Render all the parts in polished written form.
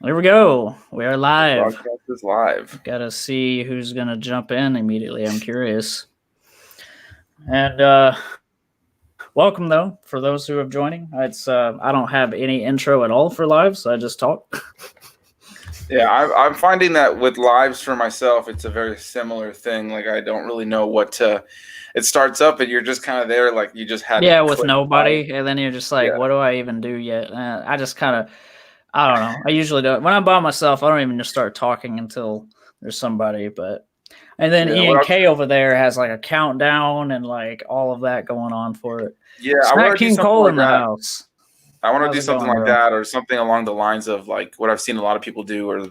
There we go. We are The live. broadcast is live. Gotta see who's gonna jump in immediately. I'm curious. And welcome though for those who are joining. It's I don't have any intro at all for live, so I just talk. Yeah, I'm finding that with lives for myself, it's a very similar thing. Like I don't really know what to. It starts up and you're just kind of there, like you just had to Yeah, with click live. nobody, and then you're just like, Yeah, what do I even do yet? I just kind of, I don't know. I usually don't. When I'm by myself, I don't even just start talking until there's somebody. But and then yeah. Ian K over there has like a countdown and like all of that going on for it. Yeah, I Snack want to do King something Cole like in the that. house. I want to How's do it something going, like bro? that, or something along the lines of like what I've seen a lot of people do, or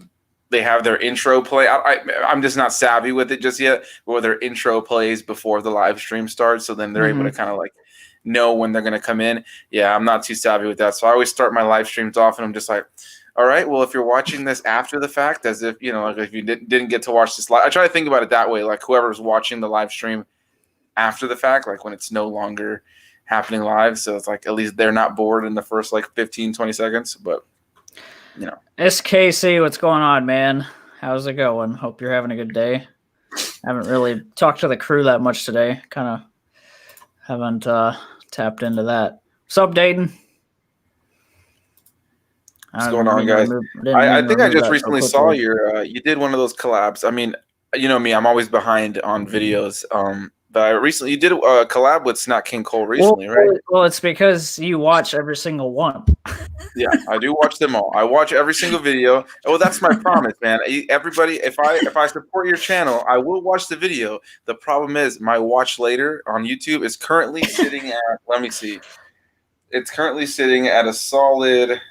they have their intro play. I'm just not savvy with it just yet, where their intro plays before the live stream starts, so then they're able to kind of like know when they're going to come in. Yeah, I'm not too savvy with that, so I always start my live streams off, and I'm just like, all right, well, if you're watching this after the fact, as if like if you didn't get to watch this live, I try to think about it that way, like whoever's watching the live stream after the fact, like when it's no longer happening live, so it's like at least they're not bored in the first like 15-20 seconds, but SKC, what's going on, man? How's it going? Hope you're having a good day. Haven't really talked to the crew that much today. Kind of haven't tapped into that. What's up, Dayton? What's going on, guys? I think I just recently saw you did one of those collabs. I mean, you know me, I'm always behind on videos. But you did a collab with Snack King Cole recently, right? Well, it's because you watch every single one. Yeah, I do watch them all. I watch every single video. Oh, that's my promise, man. Everybody, if I support your channel, I will watch the video. The problem is my watch later on YouTube is currently sitting at, let me see. It's currently sitting at a solid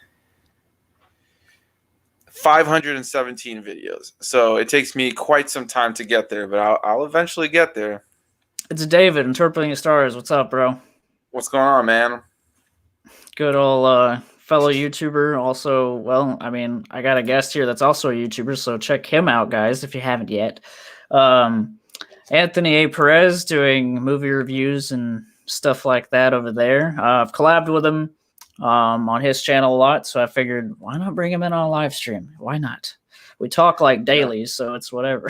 517 videos. So it takes me quite some time to get there, but I'll eventually get there. It's David, Interpreting the Stars. What's up, bro? What's going on, man? Good old fellow YouTuber. Also, well, I mean, I got a guest here that's also a YouTuber, so check him out, guys, if you haven't yet. Anthony A. Perez doing movie reviews and stuff like that over there. I've collabed with him on his channel a lot, so I figured, why not bring him in on a live stream? Why not? We talk like daily, so it's whatever.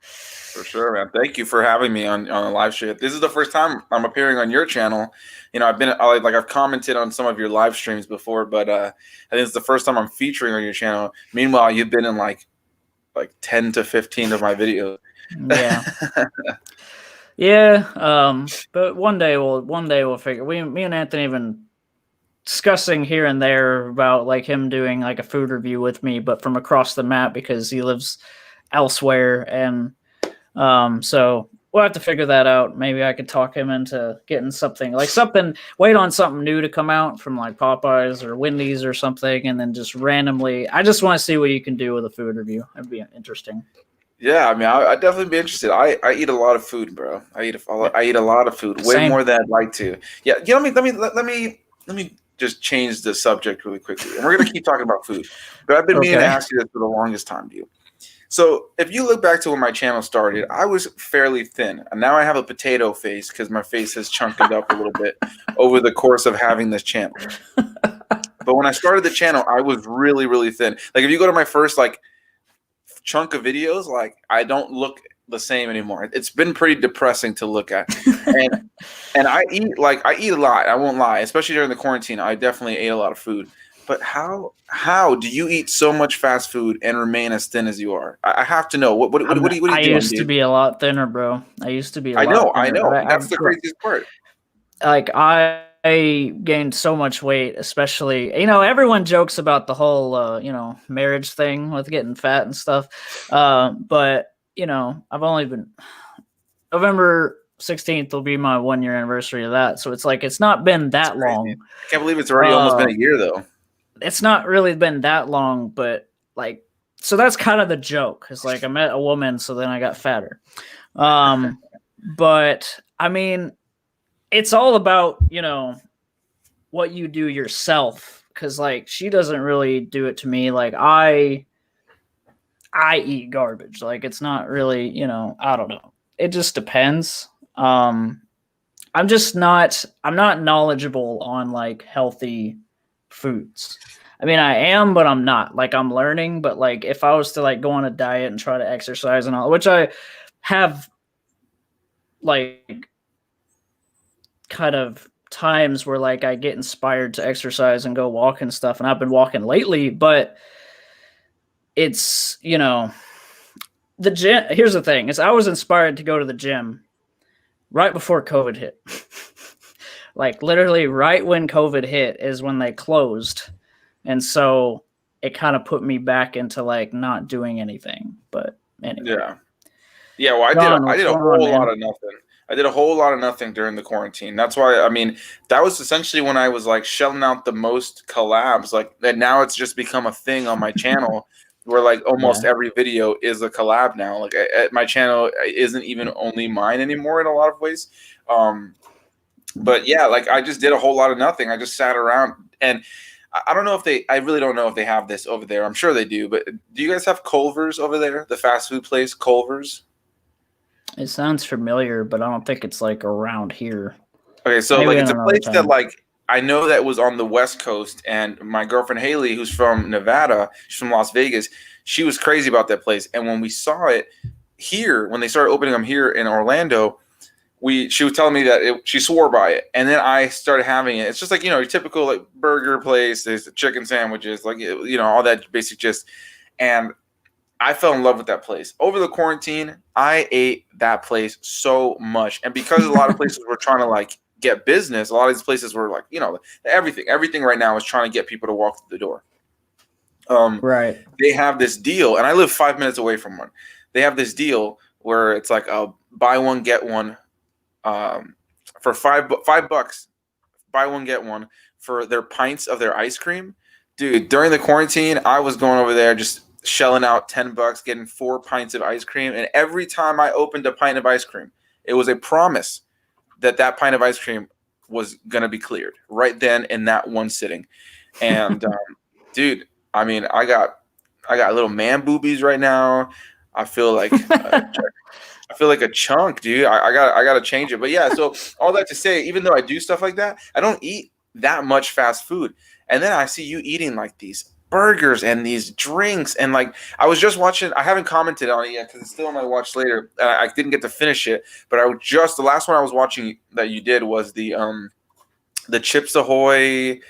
For sure, man. Thank you for having me on a live stream. This is the first time I'm appearing on your channel. I've commented on some of your live streams before, but I think it's the first time I'm featuring on your channel. Meanwhile, you've been in like 10 to 15 of my videos. Yeah. Yeah. But one day we'll figure. Me and Anthony have been discussing here and there about like him doing like a food review with me, but from across the map because he lives elsewhere, and so we'll have to figure that out. Maybe I could talk him into getting wait on something new to come out from like Popeyes or Wendy's or something, and then just randomly, I just want to see what you can do with a food review. That'd be interesting. Yeah, I mean, I'd definitely be interested. I eat a lot of food, bro. I eat a lot of food, way Same. more than I'd like to. Yeah, let me just change the subject really quickly, and we're gonna keep talking about food. But I've been meaning to ask you this for the longest time, dude. So if you look back to when my channel started, I was fairly thin, and now I have a potato face because my face has chunked up a little bit over the course of having this channel. But when I started the channel, I was really, really thin. Like if you go to my first chunk of videos, like I don't look the same anymore. It's been pretty depressing to look at. And I eat a lot. I won't lie, especially during the quarantine. I definitely ate a lot of food. But how do you eat so much fast food and remain as thin as you are? I have to know. What do you do? I used to be a lot thinner, bro. I used to be. I know. That's the craziest part. Like I gained so much weight, especially, everyone jokes about the whole, marriage thing with getting fat and stuff. But, I've only been, November 16th will be my 1 year anniversary of that. So it's like, it's not been that long. I can't believe it's already almost been a year though. It's not really been that long, but so that's kind of the joke. It's like I met a woman, so then I got fatter. But I mean, it's all about, what you do yourself. Cause she doesn't really do it to me. Like I eat garbage. Like it's not really, I don't know. It just depends. I'm not knowledgeable on healthy foods. I mean, I am, but I'm not. Like, I'm learning, but like, if I was to like go on a diet and try to exercise and all, which I have, like, kind of times where like I get inspired to exercise and go walk and stuff, and I've been walking lately, but it's, the gym. Here's the thing: is I was inspired to go to the gym right before COVID hit. Like literally right when COVID hit is when they closed. And so it kind of put me back into like not doing anything. But anyway. Yeah. Yeah, well, I did a whole lot of nothing. I did a whole lot of nothing during the quarantine. That's why, I mean, that was essentially when I was like shelling out the most collabs. Like, and now it's just become a thing on my channel where like almost every video is a collab now. Like, my channel isn't even only mine anymore in a lot of ways. But yeah, like I just did a whole lot of nothing. I just sat around, and I don't know if I really don't know if they have this over there. I'm sure they do, but do you guys have Culver's over there? The fast food place, Culver's? It sounds familiar, but I don't think it's like around here. Okay, so maybe like it's a place that like I know that was on the West Coast, and my girlfriend Haley, who's from Nevada, she's from Las Vegas, she was crazy about that place. And when we saw it here, when they started opening them here in Orlando, she was telling me that she swore by it, and then I started having it. It's just like your typical like burger place. There's the chicken sandwiches, like all that basic gist, and I fell in love with that place. Over the quarantine, I ate that place so much. And because a lot of places were trying to like get business, a lot of these places were like, everything right now is trying to get people to walk through the door. Right. They have this deal, and I live 5 minutes away from one. They have this deal where it's like a buy one, get one for $5, buy one, get one for their pints of their ice cream. Dude, during the quarantine, I was going over there just shelling out $10, getting 4 pints of ice cream. And every time I opened a pint of ice cream, it was a promise that pint of ice cream was going to be cleared right then in that one sitting. And dude, I mean, I got little man boobies right now. I feel like a chunk, dude. I got to change it. But yeah, so all that to say, even though I do stuff like that, I don't eat that much fast food. And then I see you eating like these burgers and these drinks, and like I was just watching. I haven't commented on it yet because it's still on my watch later. I didn't get to finish it, but the last one I was watching that you did was the Chips Ahoy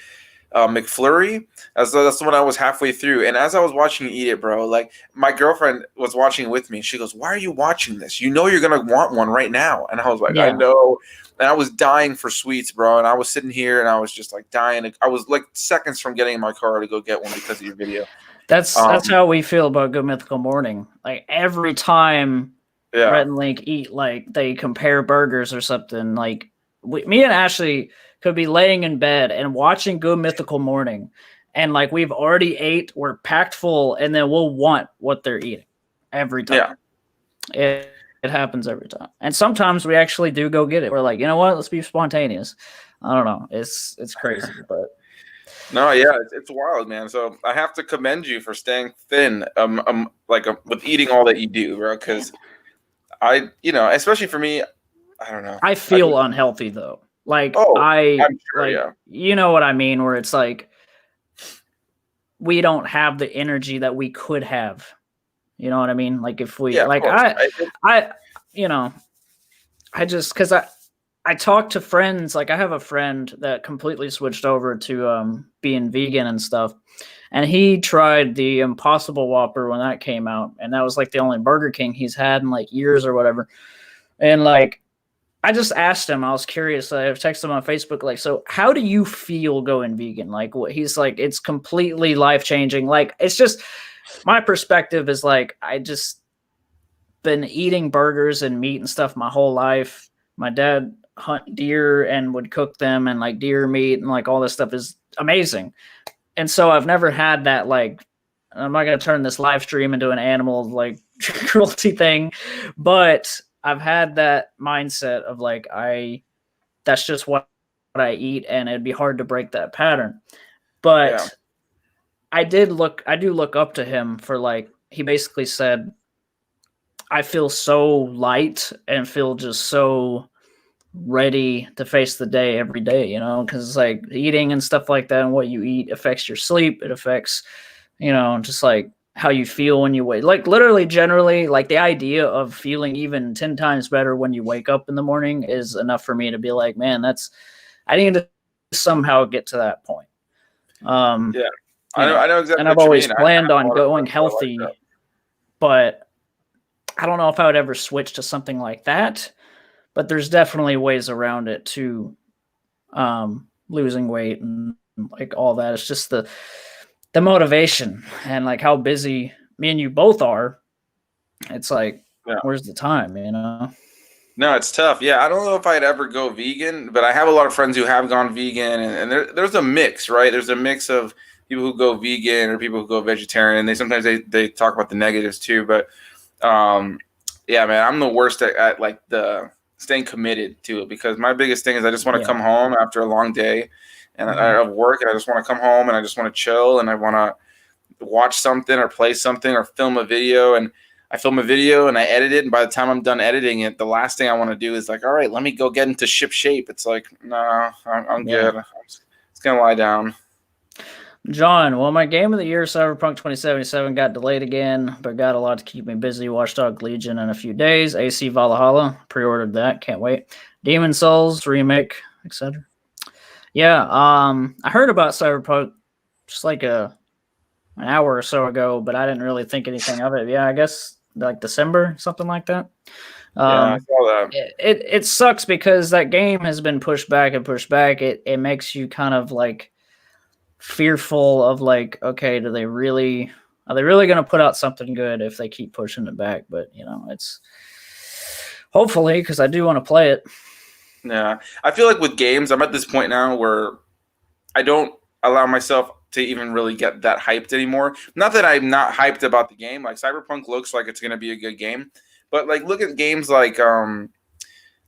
McFlurry. That's the one I was halfway through, and as I was watching you eat it, bro, like my girlfriend was watching with me. She goes, "Why are you watching this? You know you're gonna want one right now." And I was like, "I know." And I was dying for sweets, bro. And I was sitting here and I was just like dying. I was like seconds from getting in my car to go get one because of your video. That's how we feel about Good Mythical Morning. Like every time Red and Link eat, like they compare burgers or something. Like me and Ashley could be laying in bed and watching Good Mythical Morning, and like we've already ate, we're packed full, and then we'll want what they're eating every time. Yeah. It happens every time. And sometimes we actually do go get it. We're like, you know what? Let's be spontaneous. I don't know. It's crazy, but no, yeah, it's wild, man. So I have to commend you for staying thin, with eating all that you do, bro. Because especially for me, I don't know. I feel unhealthy though. Like I'm sure, you know what I mean? Where it's like we don't have the energy that we could have. You know what I mean? Like if we I just because I talk to friends. Like I have a friend that completely switched over to being vegan and stuff, and he tried the Impossible Whopper when that came out, and that was like the only Burger King he's had in like years or whatever. And like I just asked him, I was curious. I texted him on Facebook, like, so how do you feel going vegan? Like what he's like, it's completely life-changing. Like it's just my perspective is like I just been eating burgers and meat and stuff my whole life. My dad hunt deer and would cook them, and like deer meat and like all this stuff is amazing. And so I've never had that, like, I'm not going to turn this live stream into an animal like cruelty thing, but I've had that mindset of like, that's just what I eat, and it'd be hard to break that pattern. But I do look up to him for like, he basically said, I feel so light and feel just so ready to face the day every day, you know, because it's like eating and stuff like that and what you eat affects your sleep. It affects, you know, just like how you feel when you wake. Like literally, generally, like the idea of feeling even 10 times better when you wake up in the morning is enough for me to be like, man, I need to somehow get to that point. Yeah, I know exactly. And I've what you always mean. planned I have a on lot of going friends that are like healthy, that. but I don't know if I would ever switch to something like that. But there's definitely ways around it to losing weight and like all that. It's just the motivation and like how busy me and you both are. It's like, Yeah. where's the time, you know? No, it's tough. Yeah, I don't know if I'd ever go vegan, but I have a lot of friends who have gone vegan, and there's a mix, right? There's a mix of people who go vegan or people who go vegetarian, and they talk about the negatives too. But yeah, man, I'm the worst at like the staying committed to it, because my biggest thing is I just want to come home after a long day and of work, and I just want to come home and I just want to chill, and I want to watch something or play something or film a video. And I film a video and I edit it, and by the time I'm done editing it, the last thing I want to do is like, all right, let me go get into ship shape. It's like, no, I'm good. I'm just gonna lie down. John, well, my game of the year, Cyberpunk 2077, got delayed again, but got a lot to keep me busy. Watchdog Legion in a few days. AC Valhalla, pre-ordered that, can't wait. Demon Souls remake, etc. Yeah, I heard about Cyberpunk just like an hour or so ago, but I didn't really think anything of it. Yeah, I guess like December, something like that. Yeah, I saw that. It sucks because that game has been pushed back and pushed back. It makes you kind of like fearful of like, okay, are they really going to put out something good if they keep pushing it back? But you know, it's hopefully, because I do want to play it. Yeah, I feel like with games, I'm at this point now where I don't allow myself to even really get that hyped anymore. Not that I'm not hyped about the game. Like Cyberpunk looks like it's going to be a good game, but like look at games like I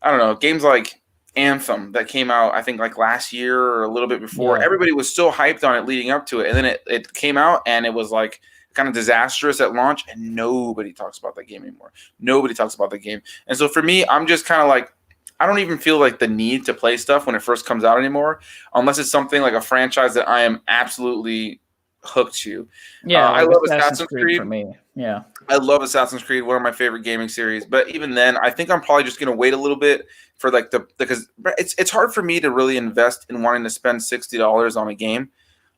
don't know, games like Anthem that came out I think like last year or a little bit before. Yeah. Everybody was so hyped on it leading up to it, and then it came out and it was like kind of disastrous at launch, and nobody talks about that game anymore. Nobody talks about the game. And so for me, I'm just kind of like, I don't even feel like the need to play stuff when it first comes out anymore, unless it's something like a franchise that I am absolutely hooked to. Yeah, I like love Assassin's Creed for me. Yeah, I love Assassin's Creed, one of my favorite gaming series. But even then, I think I'm probably just gonna wait a little bit for like because it's hard for me to really invest in wanting to spend $60 on a game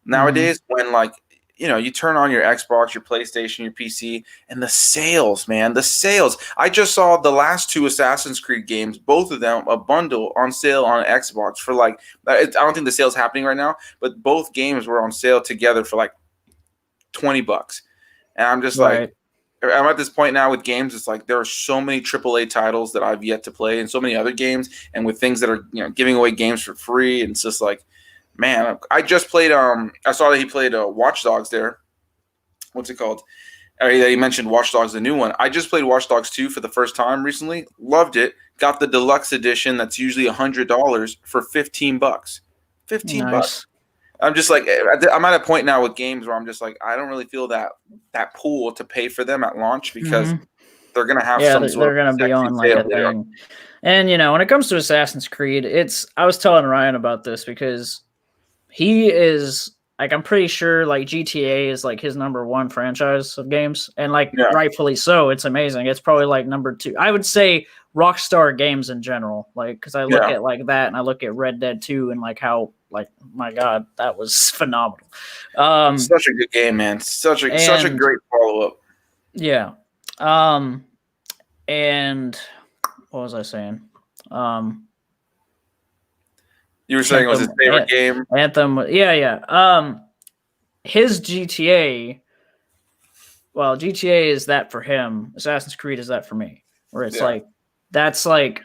nowadays when like, you know, you turn on your Xbox, your PlayStation, your PC, and the sales, man, the sales. I just saw the last two Assassin's Creed games, both of them, a bundle on sale on Xbox for like, I don't think the sale's happening right now, but both games were on sale together for like $20. And I'm just like, I'm at this point now with games. It's like there are so many AAA titles that I've yet to play, and so many other games, and with things that are, you know, giving away games for free. And it's just like, man, I just played. I saw that he played Watchdogs there. What's it called? He mentioned Watchdogs, the new one. I just played Watchdogs 2 for the first time recently. Loved it. Got the deluxe edition that's usually $100 for $15. $15. I'm just like, I'm at a point now with games where I'm just like, I don't really feel that pool to pay for them at launch, because they're gonna have some sort of, they're gonna be on like a thing. And you know, when it comes to Assassin's Creed, I was telling Ryan about this because he is like, I'm pretty sure like GTA is like his number one franchise of games, and like rightfully so. It's amazing. It's probably like number two. I would say Rockstar games in general, like because I look at like that and I look at Red Dead 2 and like how, like, my God, that was phenomenal. Such a good game, man. Such a great follow up. Yeah. And what was I saying? You were saying Anthem, it was his favorite game? Anthem. Yeah. His GTA. Well, GTA is that for him. Assassin's Creed is that for me. Where it's like, that's like,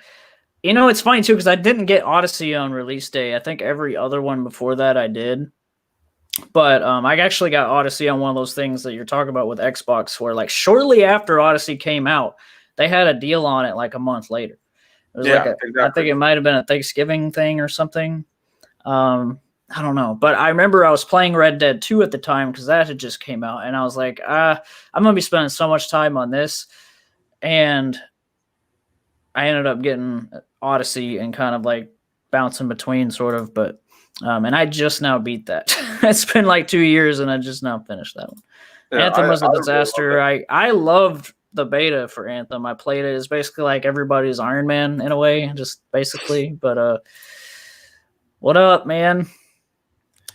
you know, it's funny too, because I didn't get Odyssey on release day. I think every other one before that I did. But I actually got Odyssey on one of those things that you're talking about with Xbox, where like shortly after Odyssey came out, they had a deal on it like a month later. It was I think it might have been a Thanksgiving thing or something. I don't know. But I remember I was playing Red Dead 2 at the time because that had just came out. And I was like, I'm going to be spending so much time on this. And I ended up getting Odyssey and kind of like bounce in between, sort of. But and I just now beat that. It's been like 2 years, and I just now finished that one. Yeah, Anthem was a really disaster. I loved the beta for Anthem. I played it. It's basically like everybody's Iron Man in a way, just basically. But what up, man?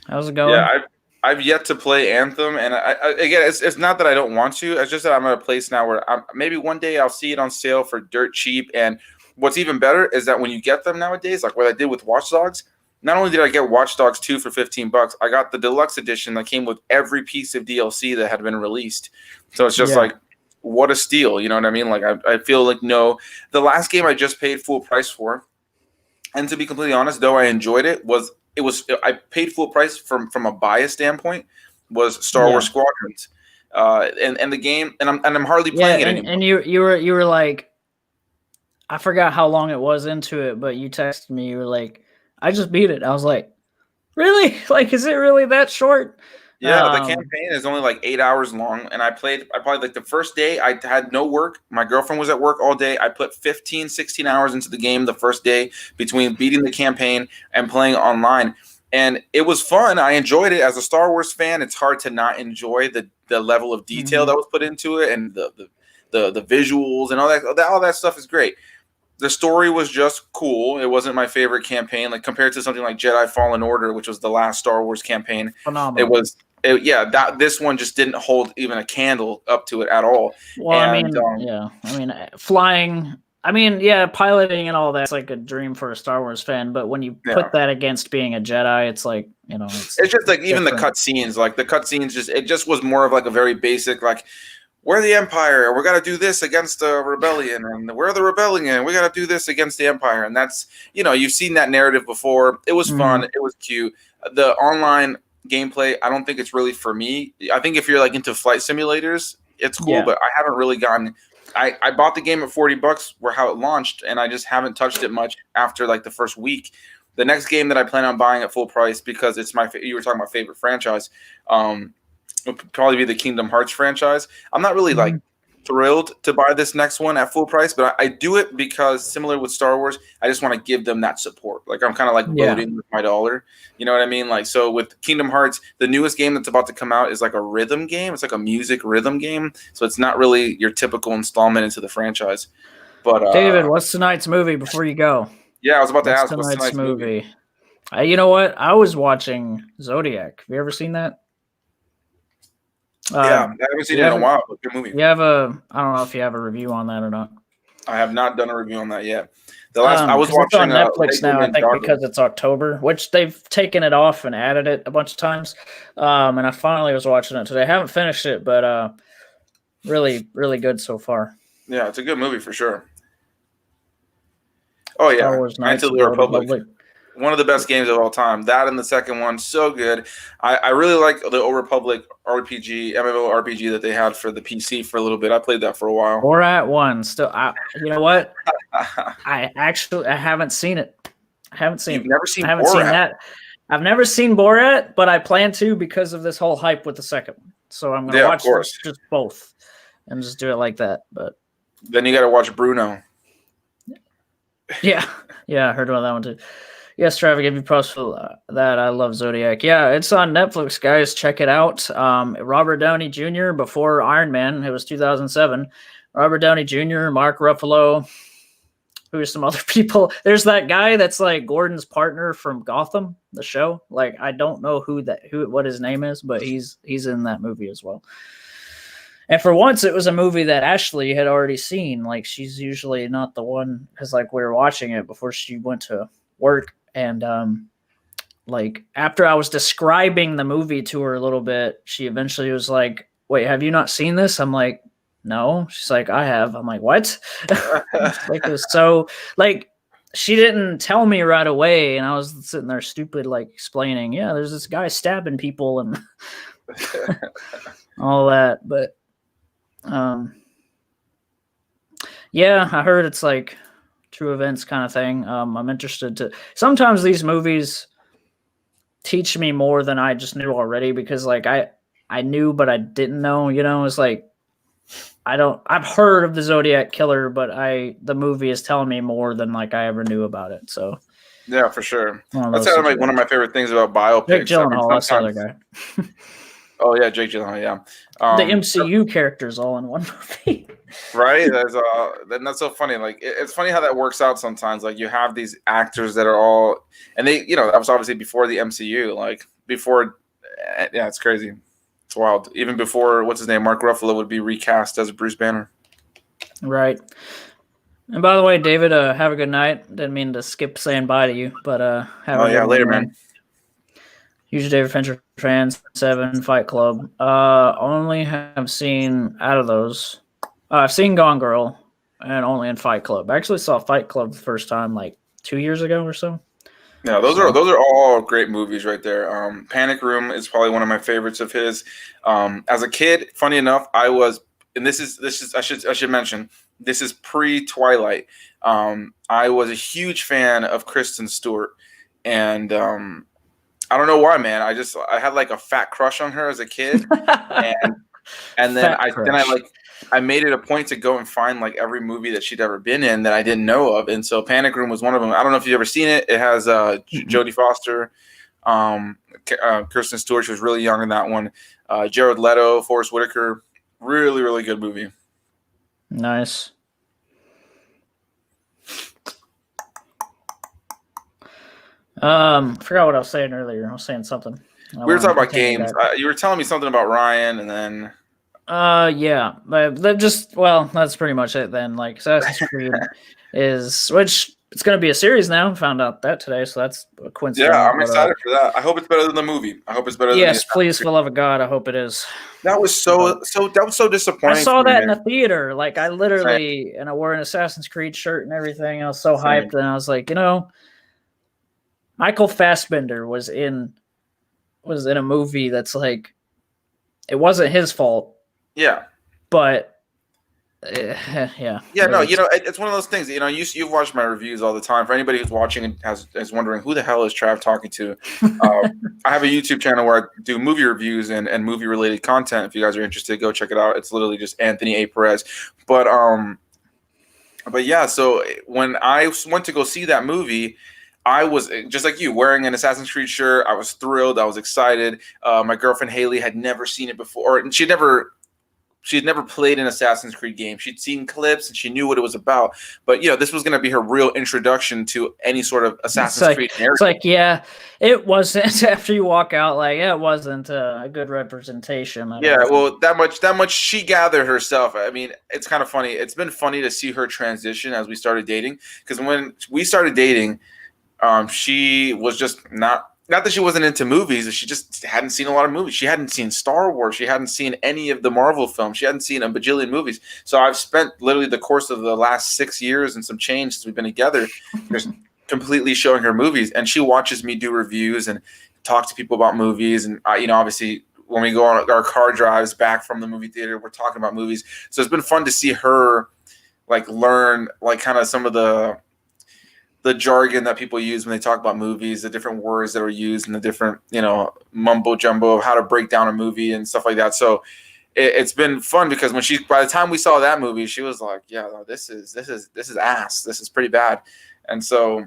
How's it going? Yeah, I've yet to play Anthem, and again, it's not that I don't want to. It's just that I'm at a place now where maybe one day I'll see it on sale for dirt cheap. And what's even better is that when you get them nowadays, like what I did with Watchdogs, not only did I get Watchdogs 2 for $15, I got the deluxe edition that came with every piece of DLC that had been released. So it's just like, what a steal, you know what I mean? Like I feel like the last game I just paid full price for, and to be completely honest, though I enjoyed it, I paid full price from a bias standpoint, was Star Wars Squadrons, and the game, and I'm hardly playing it anymore. And you were like, I forgot how long it was into it, but you texted me, you were like, I just beat it. I was like, really? Like, is it really that short? Yeah, the campaign is only like 8 hours long, and I probably like the first day I had no work. My girlfriend was at work all day. I put 15, 16 hours into the game the first day between beating the campaign and playing online. And it was fun. I enjoyed it. As a Star Wars fan, it's hard to not enjoy the level of detail that was put into it, and the visuals and all that stuff is great. The story was just cool. It wasn't my favorite campaign, like compared to something like Jedi Fallen Order, which was the last Star Wars campaign. Phenomenal. This one just didn't hold even a candle up to it at all. Well, flying. Piloting and all that's like a dream for a Star Wars fan. But when you put that against being a Jedi, it's like, it's just like even the cutscenes. Like the cutscenes, it just was more of like a very basic like, we're the Empire, and we got to do this against the rebellion, and we're the rebellion, we got to do this against the Empire. And that's, you've seen that narrative before. It was fun. It was cute. The online gameplay, I don't think it's really for me. I think if you're like into flight simulators, it's cool, but I haven't really gotten. I bought the game at $40 where how it launched, and I just haven't touched it much after like the first week. The next game that I plan on buying at full price, because it's you were talking about favorite franchise, would probably be the Kingdom Hearts franchise. I'm not really like thrilled to buy this next one at full price, but I do it because, similar with Star Wars, I just want to give them that support. Like I'm kind of like voting with my dollar. You know what I mean? Like, so with Kingdom Hearts, the newest game that's about to come out is like a rhythm game. It's like a music rhythm game. So it's not really your typical installment into the franchise. But David, what's tonight's movie before you go? Yeah, I was about to ask what's tonight's movie. You know what? I was watching Zodiac. Have you ever seen that? I haven't seen it in a while, but good movie. I don't know if you have a review on that or not. I have not done a review on that yet. I was watching it's on Netflix now, I think, because it's October, which they've taken it off and added it a bunch of times. And I finally was watching it today. I haven't finished it, but really, really good so far. Yeah, it's a good movie for sure. Oh yeah, Untitled Republic. One of the best games of all time. That and the second one, so good. I really like the Old Republic RPG, MMORPG that they had for the PC for a little bit. I played that for a while. Borat 1. Still, you know what? I haven't seen it. You've never seen Borat? I haven't seen that. I've never seen Borat, but I plan to because of this whole hype with the second one. So I'm going to watch just both and just do it like that. But then you got to watch Bruno. Yeah, I heard about that one too. Yes, Travis, give you props for that. I love Zodiac. Yeah, it's on Netflix, guys. Check it out. Robert Downey Jr. before Iron Man. It was 2007. Robert Downey Jr., Mark Ruffalo. Who's some other people? There's that guy that's like Gordon's partner from Gotham, the show. Like I don't know what his name is, but he's in that movie as well. And for once, it was a movie that Ashley had already seen. Like she's usually not the one, because like we were watching it before she went to work. And like after I was describing the movie to her a little bit, she eventually was like, "Wait, have you not seen this?" I'm like, "No." She's like, "I have." I'm like, "What?" So like she didn't tell me right away, and I was sitting there stupid, like explaining, "Yeah, there's this guy stabbing people and all that." But yeah, I heard it's like true events kind of thing. I'm interested to. Sometimes these movies teach me more than I just knew already, because like I knew but I didn't know. It's like I've heard of the Zodiac Killer, but the movie is telling me more than like I ever knew about it. So yeah, for sure. That's kind of like one of my favorite things about biopics. Jake Gyllenhaal, that's the other guy. Oh yeah, Jake Gyllenhaal. Yeah, the MCU characters all in one movie. Right? That's so funny. Like it's funny how that works out sometimes. Like you have these actors that are all, and they, that was obviously before the MCU. Like before, yeah, it's crazy. It's wild. Even before what's his name, Mark Ruffalo would be recast as Bruce Banner. Right. And by the way, David, have a good night. Didn't mean to skip saying bye to you, but have a good later, one, man. Huge David Fincher fan, 7, Fight Club. Only have seen out of those. I've seen Gone Girl and only in Fight Club. I actually saw Fight Club the first time like 2 years ago or so. Yeah, those are all great movies right there. Panic Room is probably one of my favorites of his. As a kid, funny enough, I was, and this is I should mention, this is pre-Twilight. I was a huge fan of Kristen Stewart, and I don't know why, man. I had like a fat crush on her as a kid, and then I made it a point to go and find like every movie that she'd ever been in that I didn't know of, and so Panic Room was one of them. I don't know if you've ever seen it. It has Jodie Foster, Kristen Stewart. She was really young in that one. Jared Leto, Forrest Whitaker. Really, really good movie. Nice. I forgot what I was saying earlier. I was saying something. We were talking about games. You were telling me something about Ryan, and then yeah, but that's pretty much it then. Like Assassin's Creed which it's going to be a series now. Found out that today, so that's a coincidence. Yeah, I'm excited for that. I hope it's better than the movie. I hope it's better. Yes, please, for the love of God, I hope it is. That was so disappointing. I saw that in a theater. Like I literally, and I wore an Assassin's Creed shirt and everything. I was so hyped, and I was like, Michael Fassbender was in a movie that's like, it wasn't his fault. Yeah. But yeah. Yeah, no, it's one of those things. You've watched my reviews all the time. For anybody who's watching and is wondering who the hell is Trav talking to, I have a YouTube channel where I do movie reviews and movie related content. If you guys are interested, go check it out. It's literally just Anthony A. Perez. But yeah, so when I went to go see that movie, I was just like you, wearing an Assassin's Creed shirt. I was thrilled. I was excited. My girlfriend Haley had never seen it before, and she had never played an Assassin's Creed game. She'd seen clips and she knew what it was about. But this was going to be her real introduction to any sort of Assassin's Creed narrative. It's like, yeah, it wasn't. After you walk out, like, yeah, it wasn't a good representation. Well, that much she gathered herself. I mean, it's kind of funny. It's been funny to see her transition as we started dating, because when we started dating, she was just not that she wasn't into movies. She just hadn't seen a lot of movies. She hadn't seen Star Wars. She hadn't seen any of the Marvel films. She hadn't seen a bajillion movies. So I've spent literally the course of the last 6 years and some change since we've been together just completely showing her movies. And she watches me do reviews and talk to people about movies. And, obviously, when we go on our car drives back from the movie theater, we're talking about movies. So it's been fun to see her, like, learn, like, kind of some of the jargon that people use when they talk about movies, the different words that are used, and the different, mumbo jumbo of how to break down a movie and stuff like that. So it's been fun, because by the time we saw that movie, she was like, yeah, no, this is ass. This is pretty bad. And so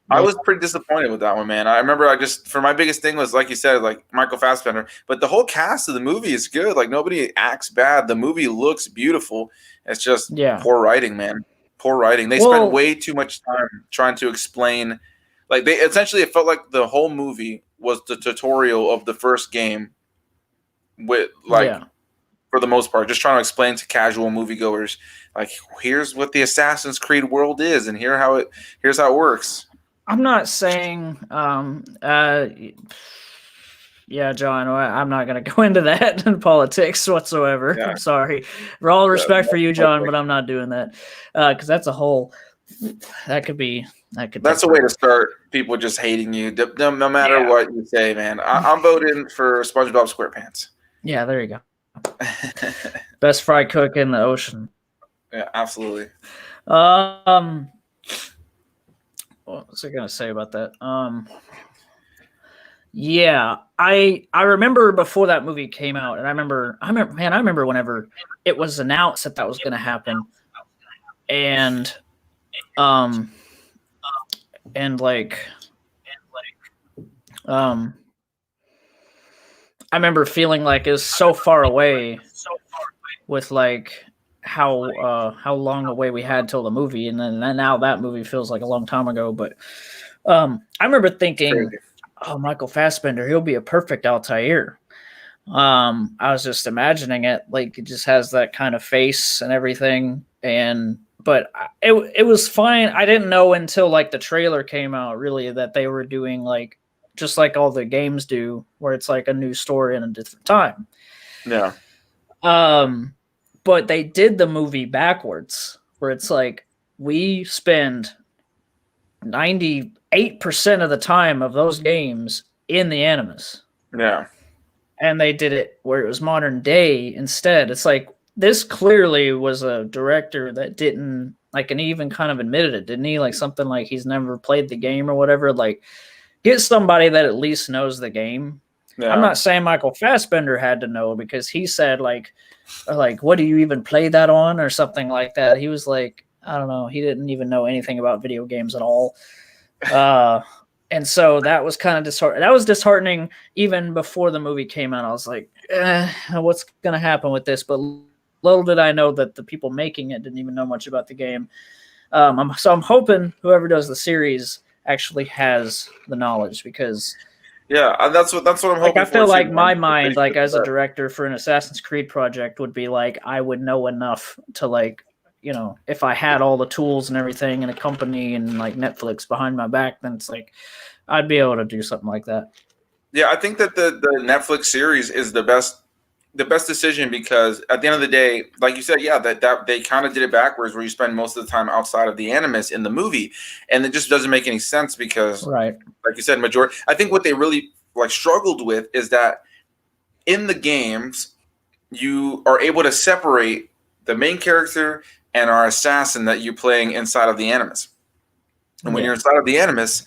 I was pretty disappointed with that one, man. I remember for my biggest thing was, like you said, like Michael Fassbender, but the whole cast of the movie is good. Like nobody acts bad. The movie looks beautiful. It's just poor writing, man. Poor writing. They spent way too much time trying to explain. Like it felt like the whole movie was the tutorial of the first game, with for the most part, just trying to explain to casual moviegoers, like, here's what the Assassin's Creed world is, and here's how it works. I'm not saying, yeah, John, I'm not going to go into that in politics whatsoever. Yeah. I'm sorry. For all respect for you, John, but I'm not doing that, because that's a whole. That's a way to start people just hating you, no matter what you say, man. I'm voting for SpongeBob SquarePants. Yeah, there you go. Best fry cook in the ocean. Yeah, absolutely. What was I going to say about that? Yeah, I remember before that movie came out, and I remember whenever it was announced that was going to happen, and um and um I remember feeling like it was so far away with like how long away we had till the movie, and then now that movie feels like a long time ago. But I remember thinking, oh, Michael Fassbender, he'll be a perfect Altair. I was just imagining it, like it just has that kind of face and everything, but it was fine. I didn't know until like the trailer came out really that they were doing like just like all the games do, where it's like a new story in a different time. Yeah. But they did the movie backwards, where it's like we spend 98% of the time of those games in the Animus. Yeah. And they did it where it was modern day instead. It's like this clearly was a director that didn't like, and he even kind of admitted it, didn't he? Like something like he's never played the game or whatever. Like, get somebody that at least knows the game. Yeah. I'm not saying Michael Fassbender had to know, because he said like, what do you even play that on or something like that. He was like, I don't know. He didn't even know anything about video games at all. And so that was kind of disheartening. That was disheartening even before the movie came out. I was like, what's going to happen with this? But little did I know that the people making it didn't even know much about the game. So I'm hoping whoever does the series actually has the knowledge, because yeah, that's what I'm hoping. Like, I feel like my mind, like as a director for an Assassin's Creed project, would be like I would know enough to like, you know, if I had all the tools and everything and a company and like Netflix behind my back, then it's like I'd be able to do something like that. Yeah, I think that the Netflix series is the best decision, because at the end of the day, like you said, yeah, that they kind of did it backwards, where you spend most of the time outside of the Animus in the movie, and it just doesn't make any sense because, right, like you said, majority. I think what they really like struggled with is that in the games you are able to separate the main character and our assassin that you're playing inside of the Animus. And when you're inside of the Animus,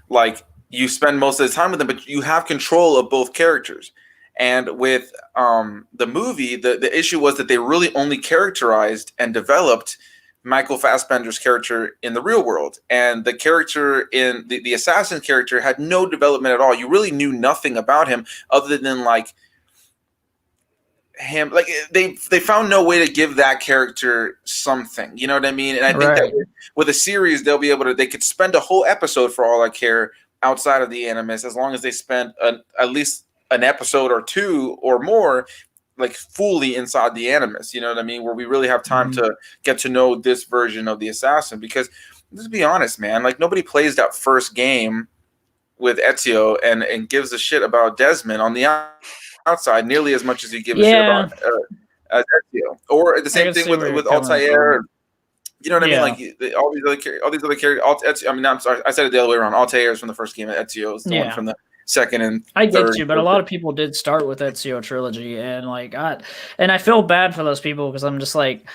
like you spend most of the time with them, but you have control of both characters. And with the movie, the issue was that they really only characterized and developed Michael Fassbender's character in the real world. And the character in the assassin character had no development at all. You really knew nothing about him other than like him, like they found no way to give that character something, you know what I mean? And I think that with a series, they could spend a whole episode, for all I care, outside of the Animus, as long as they spend at least an episode or two or more like fully inside the Animus, you know what I mean, where we really have time to get to know this version of the assassin. Because let's be honest, man, like nobody plays that first game with Ezio and gives a shit about Desmond on the outside nearly as much as you give a shit about Ezio. Or the same thing with Altair. You know what I mean? Like all these other characters. I mean, I'm sorry, I said it the other way around. Altair is from the first game, and Ezio is the one from the second and I get you, but a lot of people did start with Ezio trilogy, and like I feel bad for those people, because I'm just like,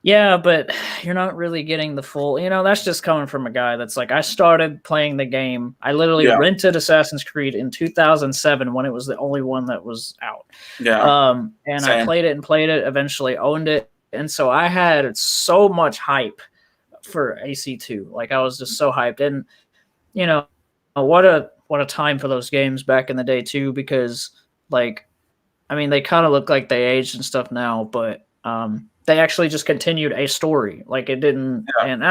yeah, but you're not really getting the full, you know, that's just coming from a guy that's like, I started playing the game. I literally rented Assassin's Creed in 2007 when it was the only one that was out. Yeah. And same. I played it, eventually owned it. And so I had so much hype for AC2. Like I was just so hyped. And, you know, what a time for those games back in the day too, because like, I mean, they kind of look like they aged and stuff now, but, they actually just continued a story. Like it didn't, and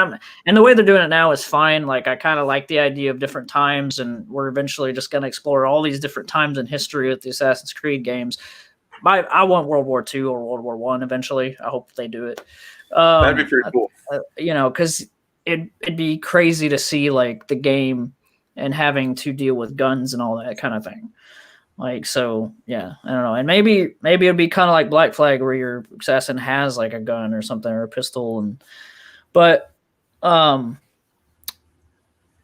the way they're doing it now is fine. Like I kind of like the idea of different times, and we're eventually just going to explore all these different times in history with the Assassin's Creed games. I want World War II or World War I eventually. I hope they do it. That'd be pretty cool. You know, because it'd be crazy to see like the game and having to deal with guns and all that kind of thing. Like, so yeah, I don't know. And maybe it'd be kind of like Black Flag, where your assassin has like a gun or something, or a pistol. But yeah,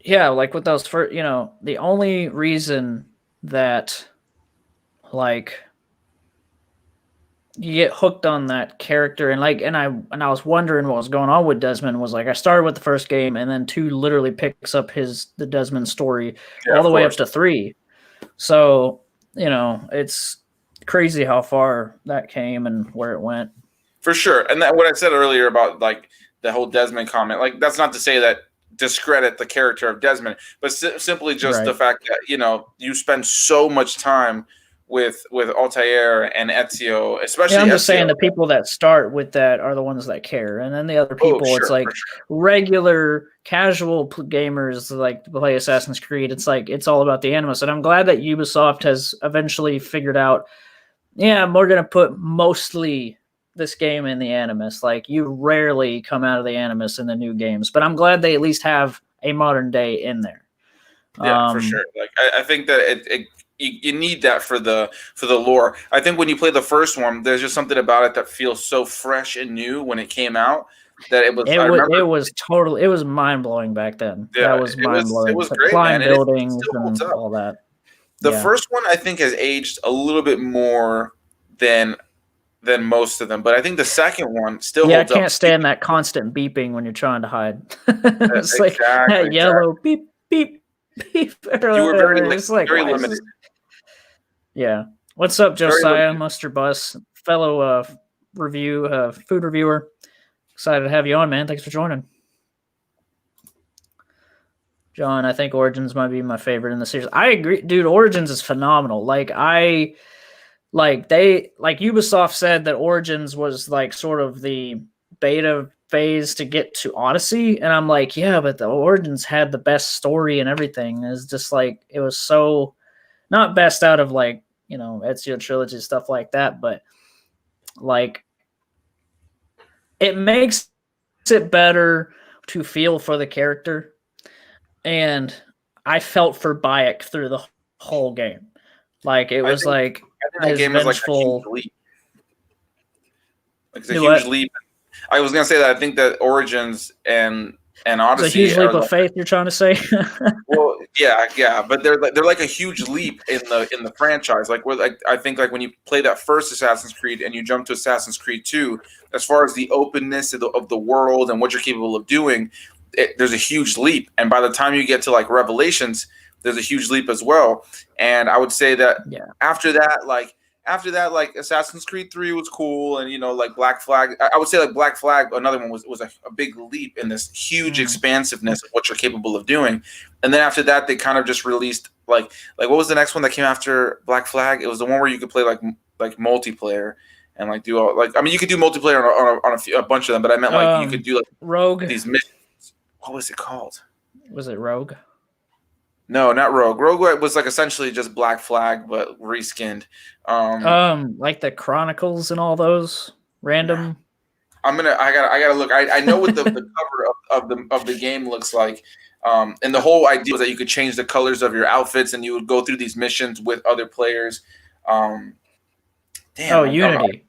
like with those first, you know, the only reason that like you get hooked on that character, and I was wondering what was going on with Desmond, was like I started with the first game, and then 2 literally picks up the Desmond story all the way up to 3. So, it's crazy how far that came and where it went. For sure. And that what I said earlier about like the whole Desmond comment, like that's not to say that discredit the character of Desmond, but simply just the fact that, you spend so much time with Altair and Ezio, especially I'm Ezio. just saying the people that start with that are the ones that care, and then the other people, it's like regular casual gamers like play Assassin's Creed. It's like it's all about the Animus, and I'm glad that Ubisoft has eventually figured out. Yeah, we're gonna put mostly this game in the Animus. Like you rarely come out of the Animus in the new games, but I'm glad they at least have a modern day in there. Yeah, for sure. Like I think that you need that for the lore. I think when you play the first one, there's just something about it that feels so fresh and new when it came out that it was. It was mind blowing back then. Yeah, that was mind blowing. It was great, man. Buildings and all that. The first one I think has aged a little bit more than most of them, but I think the second one still holds up. I can't stand that constant beeping when you're trying to hide. It's like that yellow beep beep beep. You were very limited. Yeah. What's up, Josiah Mustard Bus, fellow food reviewer? Excited to have you on, man. Thanks for joining. John, I think Origins might be my favorite in the series. I agree, dude. Origins is phenomenal. Ubisoft said that Origins was like sort of the beta phase to get to Odyssey, and I'm like, yeah, but the Origins had the best story and everything. It's just like it was so not best out of like Ezio trilogy stuff like that, but like it makes it better to feel for the character. And I felt for Bayek through the whole game. Like it was like that game was like a huge leap. Like it's a huge leap. I was gonna say that I think that Origins and Odyssey. It's a huge leap of faith. You're trying to say? Well, yeah, but they're like a huge leap in the franchise. Like I think like when you play that first Assassin's Creed and you jump to Assassin's Creed 2, as far as the openness of the world and what you're capable of doing. There's a huge leap, and by the time you get to like Revelations, there's a huge leap as well. And I would say that after that, like Assassin's Creed 3 was cool, and like Black Flag. I would say like Black Flag, another one was a big leap in this huge expansiveness of what you're capable of doing. And then after that, they kind of just released like what was the next one that came after Black Flag? It was the one where you could play like multiplayer. And like do all you could do multiplayer on a bunch of them, but I meant like you could do like Rogue these missions. What was it called? Was it Rogue? No, not Rogue. Rogue was like essentially just Black Flag, but reskinned. Like the Chronicles and all those random. I gotta look. I know what the cover of the game looks like. And the whole idea was that you could change the colors of your outfits, and you would go through these missions with other players. Unity.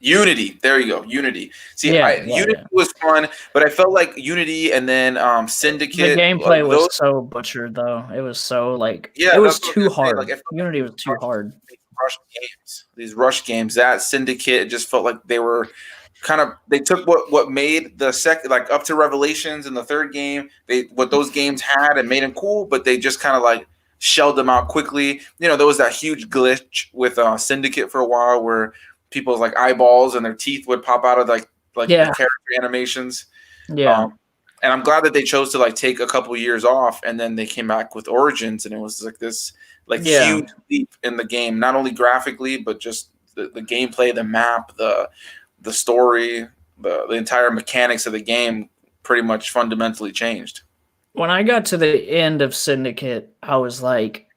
Unity, there you go. Unity. See, Unity was fun, but I felt like Unity and then Syndicate. The gameplay was so butchered, though. It was so like it was too hard. Like, Unity was too hard. These rush games, that Syndicate, it just felt like they were they took what made the second, like up to Revelations in the third game, what those games had and made them cool, but they just kind of like shelled them out quickly. There was that huge glitch with Syndicate for a while where people's like eyeballs and their teeth would pop out of the character animations. Yeah. And I'm glad that they chose to like take a couple of years off, and then they came back with Origins, and it was like this huge leap in the game, not only graphically, but just the gameplay, the map, the story, the entire mechanics of the game pretty much fundamentally changed. When I got to the end of Syndicate, I was like,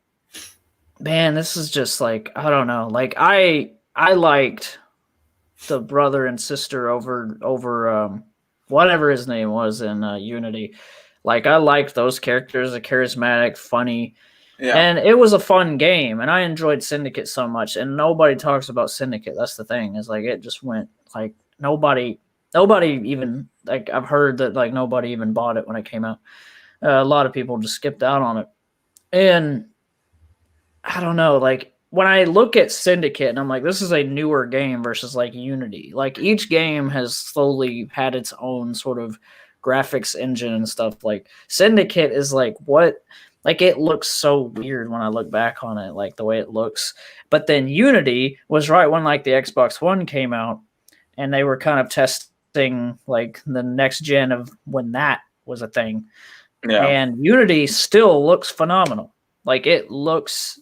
man, this is just like, I don't know. Like I liked the brother and sister over whatever his name was in Unity. Like I liked those characters, they're charismatic, funny, and it was a fun game. And I enjoyed Syndicate so much. And nobody talks about Syndicate. That's the thing. Is like it just went like nobody even like I've heard that like nobody even bought it when it came out. A lot of people just skipped out on it, and I don't know, like. When I look at Syndicate and I'm like, this is a newer game versus like Unity. Like each game has slowly had its own sort of graphics engine and stuff. Like Syndicate is like what Like, it looks so weird when I look back on it, like the way it looks. But then Unity was right when like the Xbox One came out, and they were kind of testing like the next gen of when that was a thing. Yeah. And Unity still looks phenomenal. Like, it looks,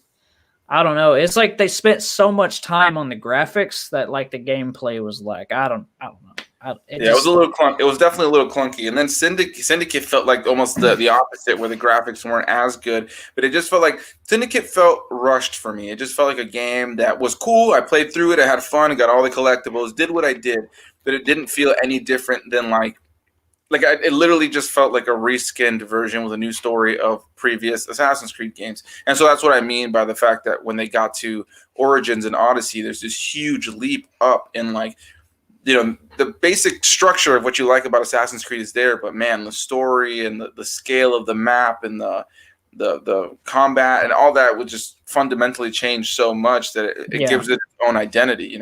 I don't know. It's like they spent so much time on the graphics that like the gameplay was like, I don't know. It was a little clunky. It was definitely a little clunky. And then Syndicate felt like almost the opposite, where the graphics weren't as good. But it just felt like Syndicate felt rushed for me. It just felt like a game that was cool. I played through it. I had fun. Got all the collectibles. Did what I did. But it didn't feel any different than it literally just felt like a reskinned version with a new story of previous Assassin's Creed games. And so that's what I mean by the fact that when they got to Origins and Odyssey, there's this huge leap up in the basic structure of what you like about Assassin's Creed is there, but man, the story and the scale of the map and the combat and all that would just fundamentally change so much that it gives it its own identity,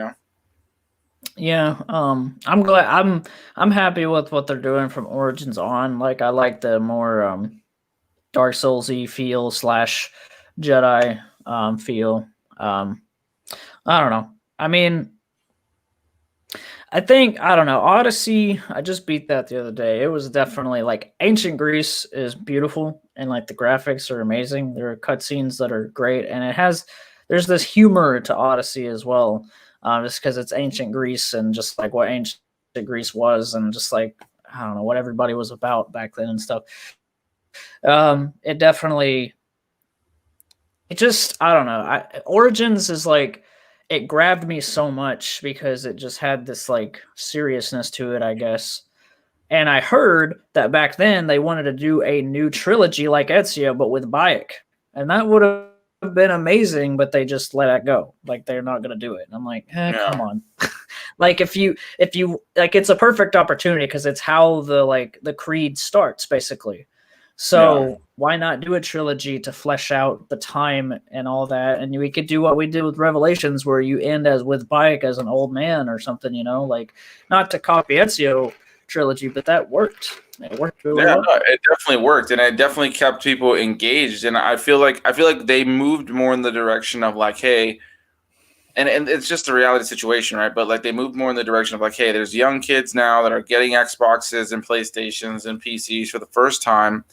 Yeah, I'm glad. I'm happy with what they're doing from Origins on. Like, I like the more Dark Souls-y feel / Jedi feel. I don't know. I mean, I don't know. Odyssey, I just beat that the other day. It was definitely like Ancient Greece is beautiful, and like the graphics are amazing. There are cutscenes that are great, and there's this humor to Odyssey as well, just because it's Ancient Greece and just like what Ancient Greece was, and just like, I don't know, what everybody was about back then and stuff. It definitely, I don't know. Origins is like, it grabbed me so much because it just had this like seriousness to it, I guess. And I heard that back then they wanted to do a new trilogy like Ezio, but with Bayek. And that would have been amazing, but they just let it go. Like, they're not going to do it. And I'm like, come on. Like, if you like, it's a perfect opportunity because it's how the Creed starts, basically. So why not do a trilogy to flesh out the time and all that? And we could do what we did with Revelations, where you end with Bayek as an old man or something, like, not to copy Ezio trilogy, but that worked. It worked really well. No, it definitely worked, and it definitely kept people engaged. And I feel like they moved more in the direction of like, hey, and it's just a reality situation, right? But like, they moved more in the direction of like, hey, there's young kids now that are getting Xboxes and PlayStations and PCs for the first time.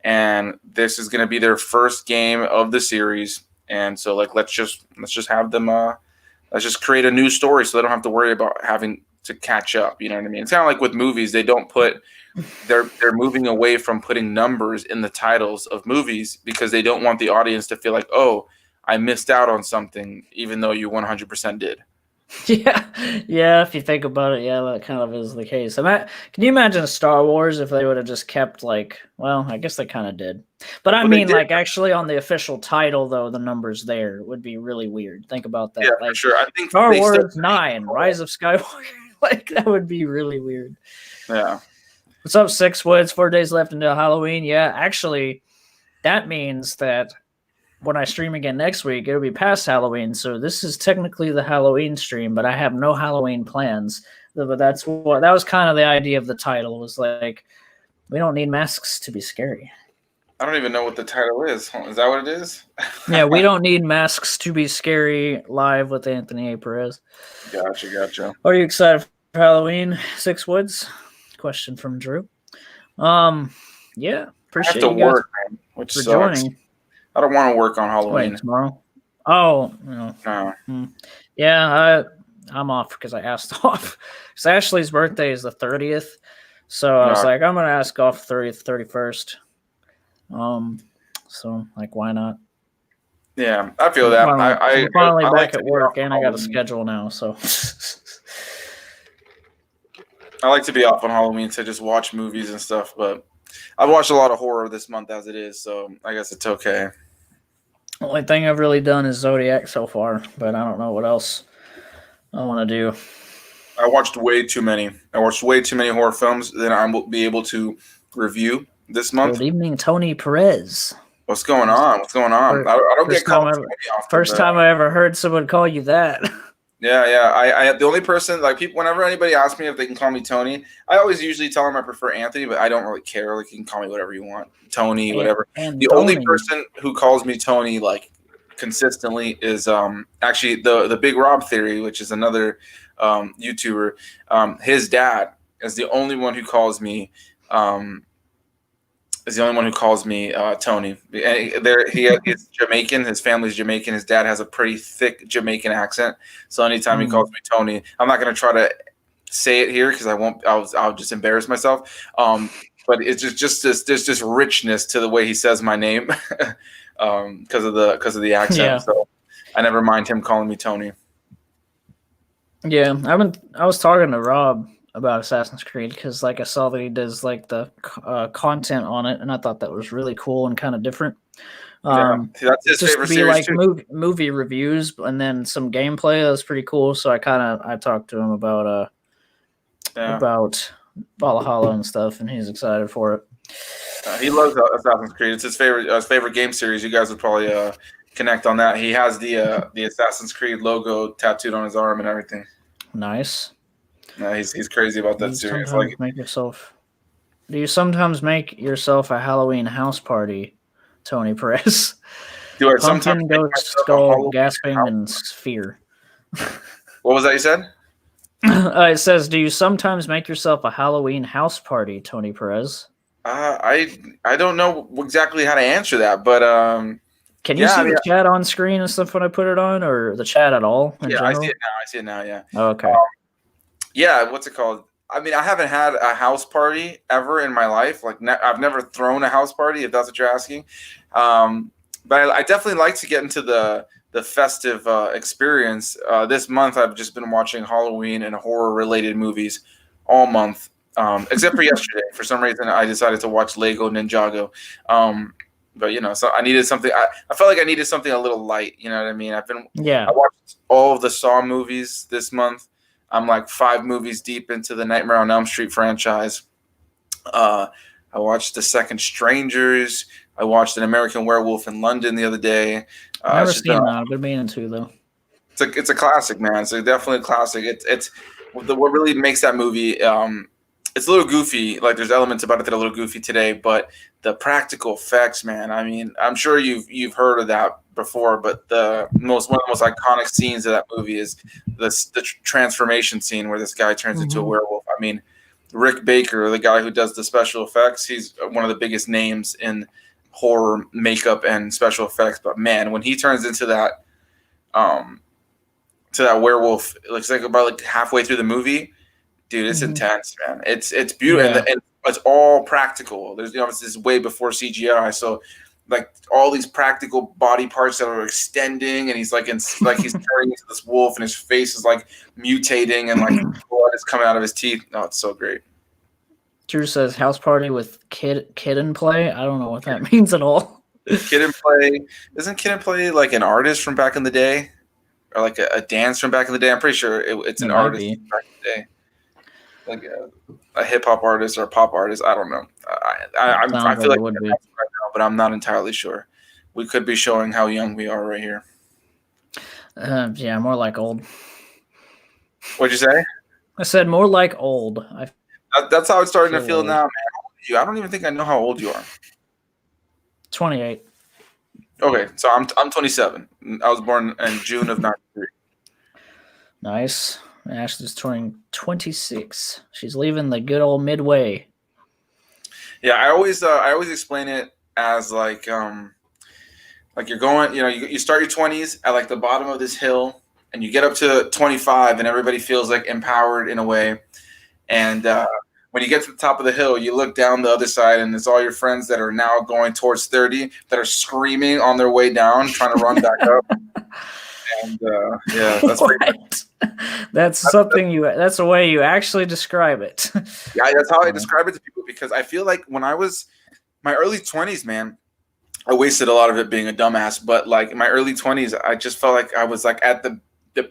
And this is going to be their first game of the series, and so like let's just have them let's just create a new story so they don't have to worry about having to catch up. You know what I mean? It's kind of like with movies; they don't put they're moving away from putting numbers in the titles of movies because they don't want the audience to feel like, oh, I missed out on something, even though you 100% did. Yeah. If you think about it, that kind of is the case. Can you imagine Star Wars if they would have just kept like? Well, I guess they kind of did. But I mean, like, actually on the official title, though, the numbers there would be really weird. Think about that. Yeah, like, for sure. I think Star Wars 9, Rise of Skywalker. Like, that would be really weird. Yeah. What's up, 6 Woods? 4 days left until Halloween. Yeah, actually, that means that when I stream again next week, it'll be past Halloween. So this is technically the Halloween stream, but I have no Halloween plans. But that was kind of the idea of the title, was like, we don't need masks to be scary. I don't even know what the title is. Is that what it is? Yeah, we don't need masks to be scary, live with Anthony A. Perez. Gotcha. Are you excited for Halloween, 6 Woods? Question from Drew. Yeah, appreciate I have to you guys work, man, which for sucks. joining. I don't want to work on Halloween. Wait, tomorrow? Oh, no. Yeah, I'm off because I asked off. Because Ashley's birthday is the 30th. So I was like, I'm going to ask off 30th, 31st. So, like, why not? Yeah, I feel that. I'm finally back at work, and I got a schedule now, so. I like to be off on Halloween to just watch movies and stuff, but I've watched a lot of horror this month as it is, so I guess it's okay. Only thing I've really done is Zodiac so far, but I don't know what else I want to do. I watched way too many. Horror films that I will be able to review this month. Good evening, Tony Perez. What's going on? I don't get called Tony often. First time I ever heard someone call you that. Yeah. I the only person, like, people, whenever anybody asks me if they can call me Tony, I always usually tell them I prefer Anthony, but I don't really care. Like, you can call me whatever you want, Tony, whatever. And The only Tony. person who calls me Tony, like, consistently is actually the Big Rob Theory, which is another YouTuber. His dad is the only one who calls me Tony. He's Jamaican. His family's Jamaican. His dad has a pretty thick Jamaican accent. So anytime he calls me Tony, I'm not going to try to say it here because I won't. I'll just embarrass myself. But it's just this. There's just richness to the way he says my name because of the accent. Yeah. So I never mind him calling me Tony. Yeah, I was talking to Rob about Assassin's Creed because, like, I saw that he does like the content on it, and I thought that was really cool and kind of different. That's his just favorite to be series like too. movie reviews and then some gameplay. That was pretty cool. So I talked to him about Valhalla and stuff, and he's excited for it. He loves Assassin's Creed. It's his favorite game series. You guys would probably connect on that. He has the Assassin's Creed logo tattooed on his arm and everything. Nice. He's crazy about that series. Do you sometimes make yourself a Halloween house party, Tony Perez? Do I Pumpkin, sometimes make ghost, myself a skull, Halloween gasping, house? and sphere. What was that you said? It says, "Do you sometimes make yourself a Halloween house party, Tony Perez?" I don't know exactly how to answer that, but can you see the chat on screen and stuff when I put it on, or the chat at all in general? I see it now. Yeah. Oh, okay. Yeah. What's it called? I mean, I haven't had a house party ever in my life. Like, I've never thrown a house party, if that's what you're asking. But I definitely like to get into the festive experience. This month, I've just been watching Halloween and horror-related movies all month, except for yesterday. For some reason, I decided to watch Lego Ninjago. But so I needed something. I felt like I needed something a little light. You know what I mean? I watched all of the Saw movies this month. I'm like 5 movies deep into the Nightmare on Elm Street franchise. I watched The Second Strangers. I watched An American Werewolf in London the other day. Never seen that. I've been meaning to, though. It's a classic, man. It's definitely a classic. It's what really makes that movie. It's a little goofy. Like, there's elements about it that are a little goofy today, but the practical effects, man. I mean, I'm sure you've heard of that before, but one of the most iconic scenes of that movie is the transformation scene where this guy turns into a werewolf. I mean, Rick Baker, the guy who does the special effects, he's one of the biggest names in horror makeup and special effects. But man, when he turns into that werewolf, it looks like about like halfway through the movie, dude, it's intense, man. It's beautiful, and it's all practical. There's this is way before CGI, so like all these practical body parts that are extending, and he's he's turning into this wolf, and his face is like mutating, and like blood is coming out of his teeth. Oh, it's so great. Drew says house party with kid and play. I don't know what that means at all. Kid and play, isn't Kid and Play like an artist from back in the day, or like a dance from back in the day? I'm pretty sure it's an artist from back in the day, like a hip hop artist or a pop artist. I don't know. I feel like it would be right now, but I'm not entirely sure. We could be showing how young we are right here. Yeah, more like old. What'd you say? I said more like old. That's how it's starting to feel now, man. How old are you? I don't even think I know how old you are. 28. Okay, so I'm 27. I was born in June of '93. Nice. Ashley's turning 26. She's leaving the good old midway. Yeah, I always explain it as like you're going, you start your 20s at like the bottom of this hill, and you get up to 25, and everybody feels like empowered in a way, and when you get to the top of the hill, you look down the other side, and it's all your friends that are now going towards 30 that are screaming on their way down, trying to run back up. And yeah, that's that's the way you actually describe it. Yeah, that's how I describe it to people, because I feel like when I was my early 20s, man, I wasted a lot of it being a dumbass. But like in my early 20s, I just felt like I was like at the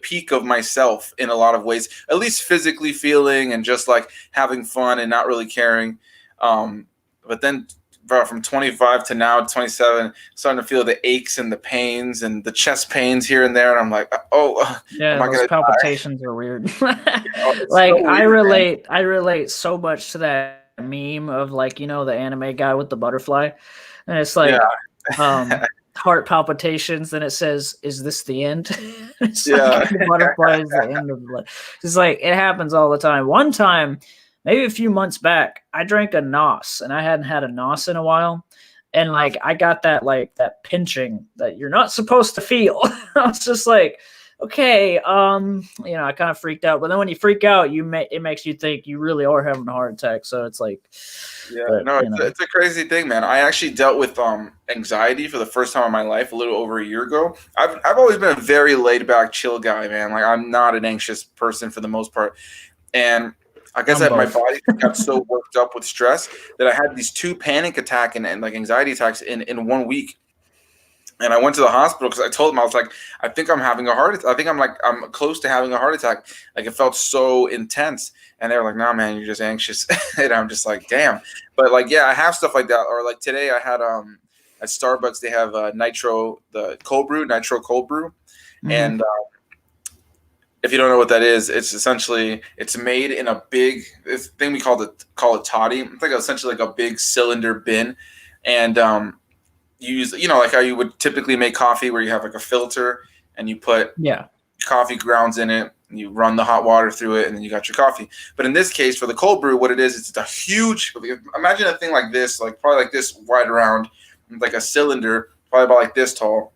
peak of myself in a lot of ways, at least physically feeling and just like having fun and not really caring. But then bro, from 25 to now 27, starting to feel the aches and the pains and the chest pains here and there, and I'm like, oh, yeah, am I those gonna palpitations are weird. it's Like so weird, man. I relate so much to that meme of like, the anime guy with the butterfly, and it's Yeah, like heart palpitations, and it says, "Is this the end?" It's like yeah, the butterfly is the end of the. It's like it happens all the time. One time, maybe a few months back, I drank a nos, and I hadn't had a nos in a while, and like I got that pinching that you're not supposed to feel. I was just like, okay, I kind of freaked out. But then when you freak out, it makes you think you really are having a heart attack. So it's like, yeah. but No, it's a crazy thing, man. I actually dealt with anxiety for the first time in my life a little over a year ago. I've always been a very laid back, chill guy, man. Like I'm not an anxious person for the most part, and I guess I'm my both. body got so worked up with stress that I had these 2 panic attack and like anxiety attacks in 1 week. And I went to the hospital because I told them, I was like, I think I'm having a heart attack. I think I'm close to having a heart attack. Like it felt so intense. And they were like, nah, man, you're just anxious. And I'm just like, damn. But like, yeah, I have stuff like that. Or like today I had at Starbucks, they have nitro cold brew. Mhm. And if you don't know what that is, it's essentially it's made in a big thing we call it toddy. It's like essentially like a big cylinder bin. And you use, like how you would typically make coffee where you have like a filter and you put coffee grounds in it and you run the hot water through it and then you got your coffee. But in this case, for the cold brew, what it is, it's a huge, imagine a thing like this, like probably like this wide around, like a cylinder, probably about like this tall.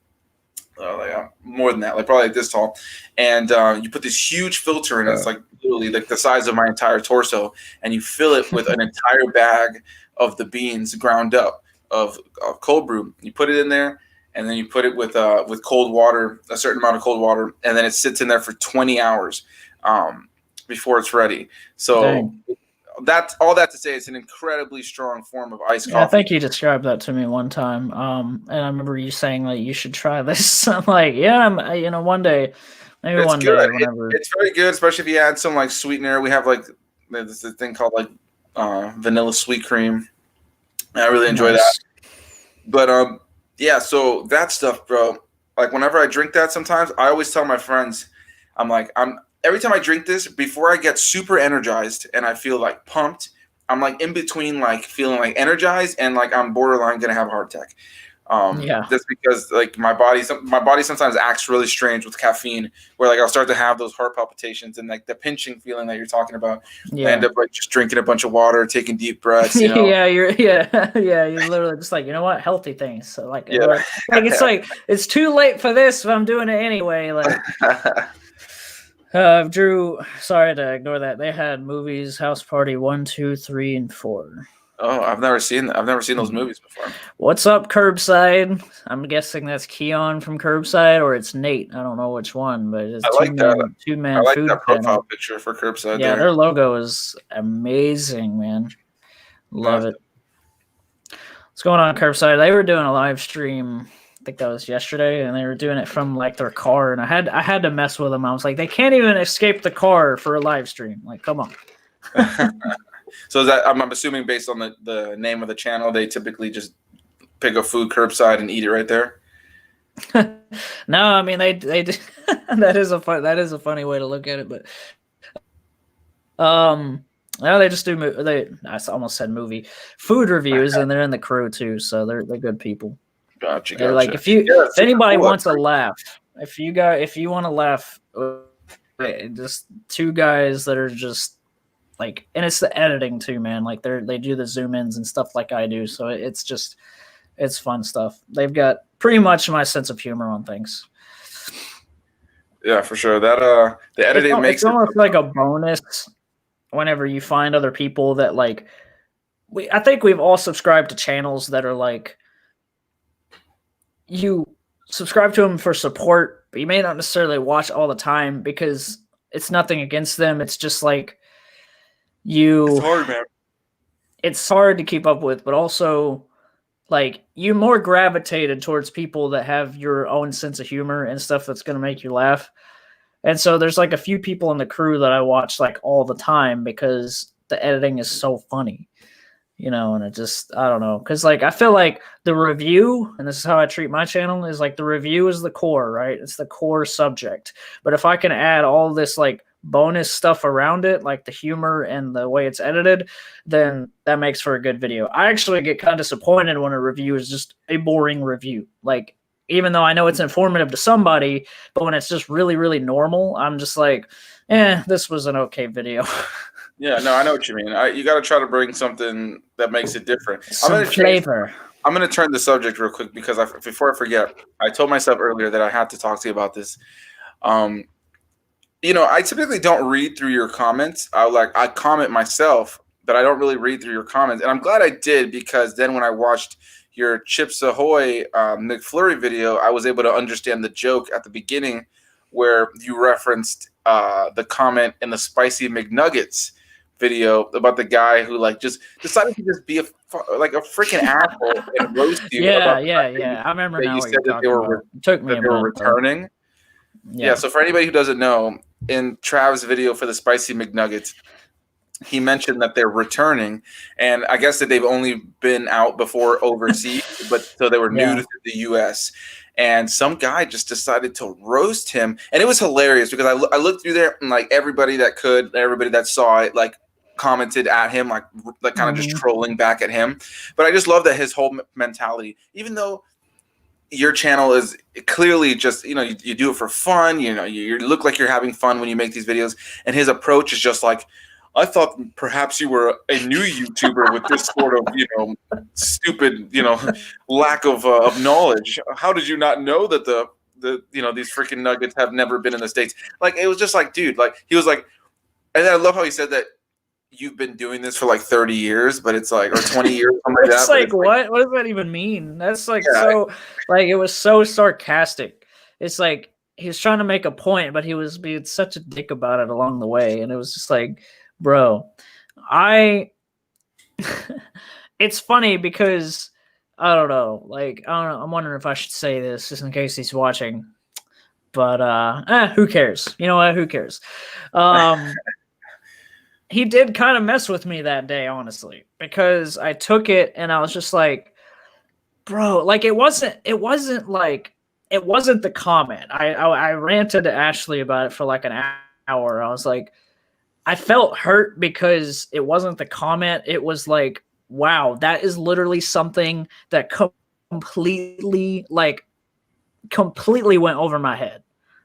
More than that, like probably like this tall. And you put this huge filter in it. It's like literally like the size of my entire torso. And you fill it with an entire bag of the beans ground up of cold brew. You put it in there, and then you put it with cold water, a certain amount of cold water, and then it sits in there for 20 hours before it's ready. So Dang. that's all that to say. It's an incredibly strong form of iced coffee. I think you described that to me one time, and I remember you saying like you should try this. I'm like, yeah, one day, maybe it's one good. day, whenever. It's very good, especially if you add some like sweetener. We have like this thing called like vanilla sweet cream. I really enjoy that. But yeah, so that stuff, bro. Like whenever I drink that, sometimes I always tell my friends, every time I drink this, before I get super energized and I feel like pumped, I'm like in between like feeling like energized and like I'm borderline gonna have a heart attack. Just because like my body sometimes acts really strange with caffeine, where like I'll start to have those heart palpitations and like the pinching feeling that you're talking about. I end up like just drinking a bunch of water, taking deep breaths. You're literally just like, you know what, healthy things. So like, it's like it's too late for this, but I'm doing it anyway. Like, Drew, sorry to ignore that. They had movies, House Party 1, 2, 3, and 4. Oh, I've never seen those movies before. What's up, Curbside? I'm guessing that's Keon from Curbside, or it's Nate. I don't know which one, but it's two-man I like food that profile channel. picture for Curbside. Yeah, their logo is amazing, man. Love it. What's going on, Curbside? They were doing a live stream. I think that was yesterday, and they were doing it from like their car, and I had to mess with them. I was like, they can't even escape the car for a live stream. Like, come on. So is that, I'm assuming based on the name of the channel, they typically just pick up food curbside and eat it right there? No, I mean they that is a funny way to look at it, but no, they just do I almost said movie food reviews, and they're in the crew too, so they're good people. Gotcha. Like if anybody wants a laugh, if you want to laugh, just two guys that are just like, and it's the editing too, man. Like they do the zoom ins and stuff like I do, so it's fun stuff. They've got pretty much my sense of humor on things. Yeah, for sure. That the editing makes it's almost like a bonus whenever you find other people that like. I think we've all subscribed to channels that are like, you subscribe to them for support, but you may not necessarily watch all the time because it's nothing against them. It's just like it's hard, man. It's hard to keep up with, but also like you more gravitated towards people that have your own sense of humor and stuff that's going to make you laugh. And so there's like a few people in the crew that I watch like all the time because the editing is so funny. and it just, I don't know. Because, like, I feel like the review, and this is how I treat my channel, is like the review is the core, right? It's the core subject. But if I can add all this, like, bonus stuff around it, like the humor and the way it's edited, then that makes for a good video. I actually get kind of disappointed when a review is just a boring review. Like, even though I know it's informative to somebody, but when it's just really, really normal, I'm just like, this was an okay video. Yeah, no, I know what you mean. You got to try to bring something that makes it different. Some flavor. I'm going to turn the subject real quick because before I forget, I told myself earlier that I had to talk to you about this. I typically don't read through your comments. I comment myself, but I don't really read through your comments. And I'm glad I did, because then when I watched your Chips Ahoy McFlurry video, I was able to understand the joke at the beginning where you referenced the comment in the Spicy McNuggets video about the guy who just decided to just be a freaking asshole and roast you. Yeah. I remember now. You said that they were returning. Yeah. So for anybody who doesn't know, in Trav's video for the Spicy McNuggets, he mentioned that they're returning, and I guess that they've only been out before overseas, but so they were new to the U.S. And some guy just decided to roast him, and it was hilarious because I looked through there, and everybody that saw it commented at him, kind of just trolling back at him. But I just love that his whole mentality, even though your channel is clearly just, you do it for fun, you look like you're having fun when you make these videos, and his approach is just like, I thought perhaps you were a new YouTuber with this sort of, stupid, lack of knowledge. How did you not know that these freaking nuggets have never been in the States? It was just dude, he was like, and then I love how he said that you've been doing this for 30 years, but it's or 20 years, something like that. It's what? What does that even mean? That's it was so sarcastic. It's like he was trying to make a point, but he was being such a dick about it along the way. And it was just like, bro, it's funny because I don't know. I'm wondering if I should say this just in case he's watching. But who cares? You know what? Who cares? He did kind of mess with me that day, honestly, because I took it and I was just like, bro, it wasn't the comment. I ranted to Ashley about it for an hour. I was like, I felt hurt because it wasn't the comment. It was like, wow, that is literally something that completely went over my head.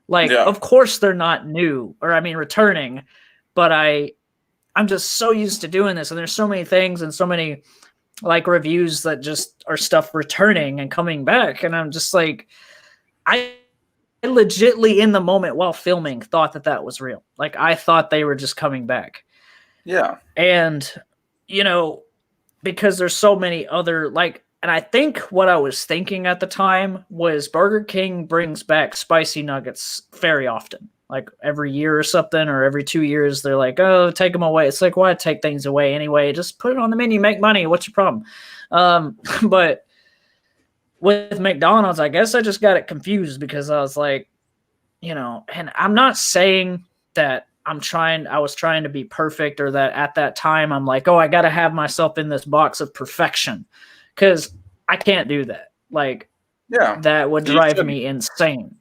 Of course they're not new, or returning, but I'm just so used to doing this, and there's so many things and so many reviews that just are stuff returning and coming back, and I'm just like, I legitly in the moment while filming thought that was real. I thought they were just coming back. Yeah. And because there's so many other and I think what I was thinking at the time was Burger King brings back spicy nuggets very often. Every year or something, or every 2 years, they're like, oh, take them away. It's like, why take things away anyway? Just put it on the menu, make money. What's your problem? But with McDonald's, I guess I just got it confused because I was like, and I'm not saying that I was trying to be perfect, or that at that time I'm like, oh, I got to have myself in this box of perfection, because I can't do that. That would drive me insane.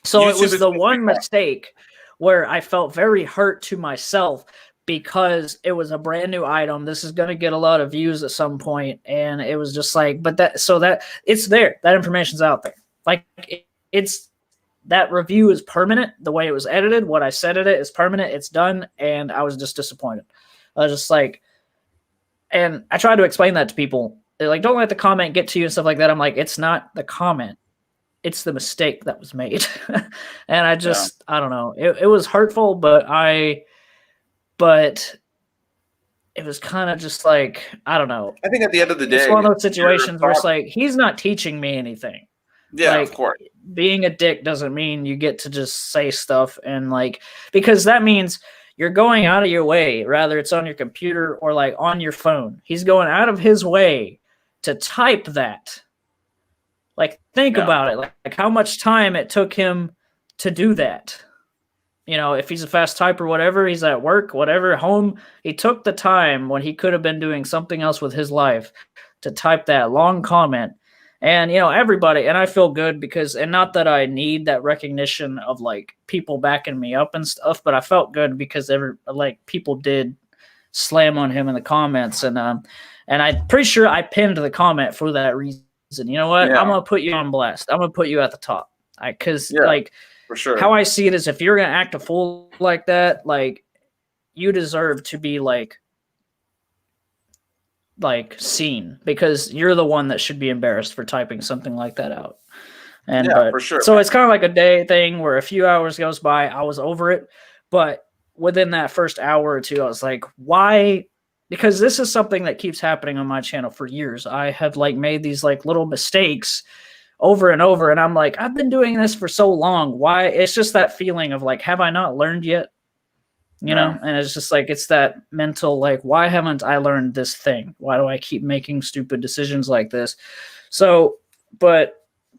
So it was the one mistake where I felt very hurt to myself because it was a brand new item. This is going to get a lot of views at some point. And it was just that it's there. That information's out there. That review is permanent. The way it was edited, what I said in it is permanent. It's done. And I was just disappointed. I was just and I tried to explain that to people. They're don't let the comment get to you and stuff like that. I'm like, it's not the comment. It's the mistake that was made. And I just, I don't know. It was hurtful, but it was kind of just I don't know. I think at the end of the day, it's one of those situations where it's he's not teaching me anything. Yeah, of course. Being a dick doesn't mean you get to just say stuff and because that means you're going out of your way, rather it's on your computer or on your phone. He's going out of his way to type that. Think about it. How much time it took him to do that. you know, if he's a fast typer, whatever, he's at work, whatever, home, he took the time when he could have been doing something else with his life to type that long comment. And, you know, everybody, and I feel good because, and not that I need that recognition of like people backing me up and stuff, but I felt good because people did slam on him in the comments. And I'm pretty sure I pinned the comment for that reason. You know what? Yeah. I'm going to put you on blast. I'm going to put you at the top. Because, like, for sure. How I see it is if you're going to act a fool like that, like, you deserve to be, like seen because you're the one that should be embarrassed for typing something like that out. And for sure. So it's kind of like a day thing where a few hours goes by, I was over it, but within that first hour or two, I was like, why? Because this is something that keeps happening on my channel for years. I have like made these like little mistakes over and over, and I'm like, I've been doing this for so long. Why? It's just that feeling of like, have I not learned yet? You know, and it's just like, it's that mental, like, why haven't I learned this thing? Why do I keep making stupid decisions like this? So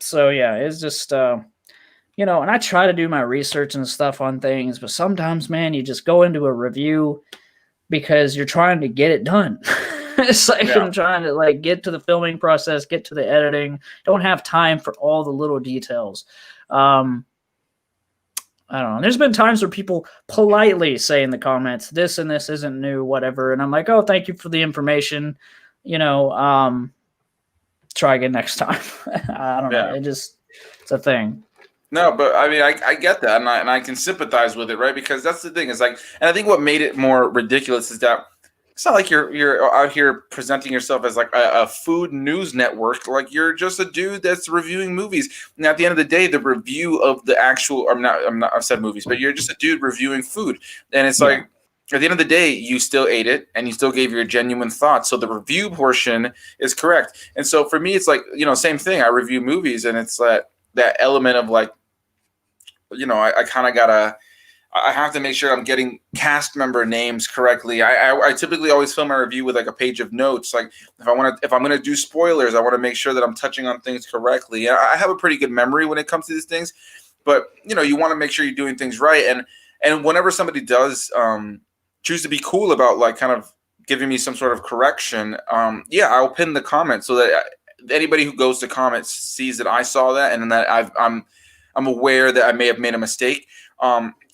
yeah, it's just, you know, and I try to do my research and stuff on things, but sometimes, man, you just go into a review because you're trying to get it done. It's like I'm trying to like get to the filming process, get to the editing. Don't have time for all the little details. I don't know. There's been times where people politely say in the comments, this and this isn't new, whatever. And I'm like, oh, thank you for the information. You know, try again next time. I don't know. It's a thing. No, but I mean, I get that, and I can sympathize with it, right? Because that's the thing. Is like, and I think what made it more ridiculous is that it's not like you're out here presenting yourself as like a food news network. Like, you're just a dude that's reviewing movies. And at the end of the day, the review of the actual, I've said movies, but you're just a dude reviewing food. And it's like, at the end of the day, you still ate it and you still gave your genuine thoughts. So the review portion is correct. And so for me, it's like, you know, same thing. I review movies, and it's that element of like, you know, I kind of gotta, I have to make sure I'm getting cast member names correctly. I typically always film my review with like a page of notes. Like if I'm going to do spoilers, I want to make sure that I'm touching on things correctly. I have a pretty good memory when it comes to these things, but you know, you want to make sure you're doing things right. And whenever somebody does choose to be cool about like kind of giving me some sort of correction, I'll pin the comment so that anybody who goes to comments sees that I saw that, and then that I'm aware that I may have made a mistake.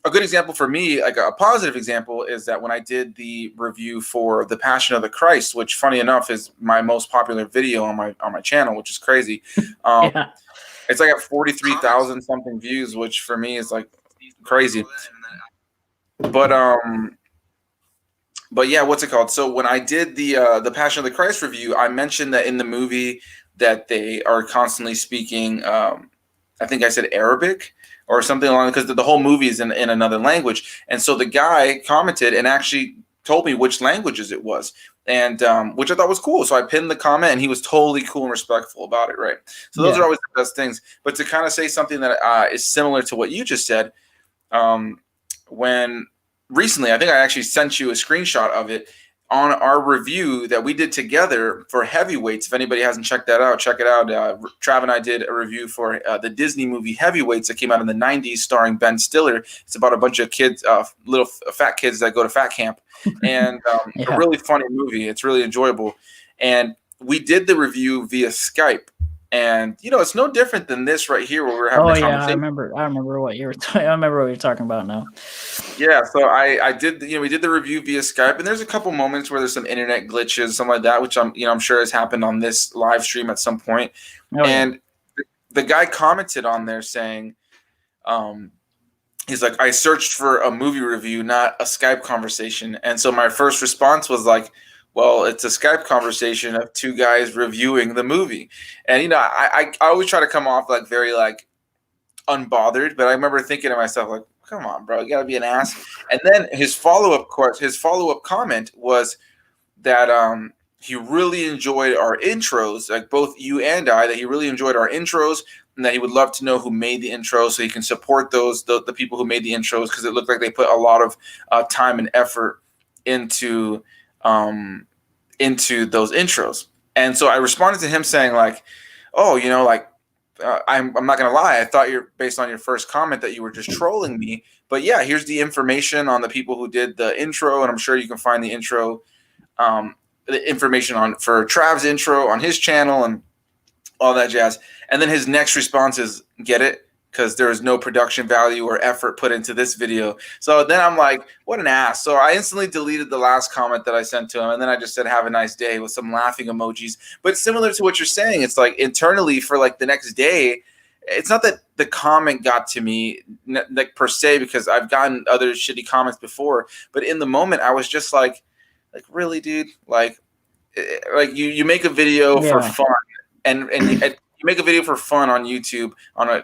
A good example for me, like a positive example, is that when I did the review for The Passion of the Christ, which funny enough is my most popular video on my channel, which is crazy. It's like at 43,000 something views, which for me is like crazy. But yeah, what's it called? So when I did the Passion of the Christ review, I mentioned that in the movie that they are constantly speaking, I think I said Arabic or something along, because the whole movie is in another language. And so the guy commented and actually told me which languages it was, and which I thought was cool. So I pinned the comment, and he was totally cool and respectful about it, right? So those are always the best things. But to kind of say something that is similar to what you just said, when recently, I think I actually sent you a screenshot of it on our review that we did together for Heavyweights. If anybody hasn't checked that out, check it out. Trav and I did a review for the Disney movie Heavyweights that came out in the 90s starring Ben Stiller. It's about a bunch of kids, little fat kids that go to fat camp. And a really funny movie. It's really enjoyable. And we did the review via Skype. And, you know, it's no different than this right here where we're having a conversation. I remember what you were I remember what you're talking about now. Yeah, so I did, you know, we did the review via Skype, and there's a couple moments where there's some internet glitches, something like that, which I'm sure has happened on this live stream at some point. And the guy commented on there saying, he's like, I searched for a movie review, not a Skype conversation. And so my first response was like, well, it's a Skype conversation of two guys reviewing the movie. And, you know, I always try to come off like very like unbothered, but I remember thinking to myself, like, come on, bro, you gotta be an ass. And then his follow-up comment was that he really enjoyed our intros, like both you and I, that he really enjoyed our intros, and that he would love to know who made the intros so he can support the people who made the intros, because it looked like they put a lot of time and effort into those intros. And so I responded to him saying like, oh, you know, like I'm not gonna lie. I thought you're based on your first comment that you were just trolling me. But yeah, here's the information on the people who did the intro, and I'm sure you can find the intro, the information on for Trav's intro on his channel and all that jazz. And then his next response is, "Get it? Because there is no production value or effort put into this video." So then I'm like, what an ass. So I instantly deleted the last comment that I sent to him, and then I just said, "Have a nice day," with some laughing emojis. But similar to what you're saying, it's like internally for like the next day, it's not that the comment got to me like per se, because I've gotten other shitty comments before, but in the moment I was just like really, dude, like you make a video for fun, and you make a video for fun on YouTube on a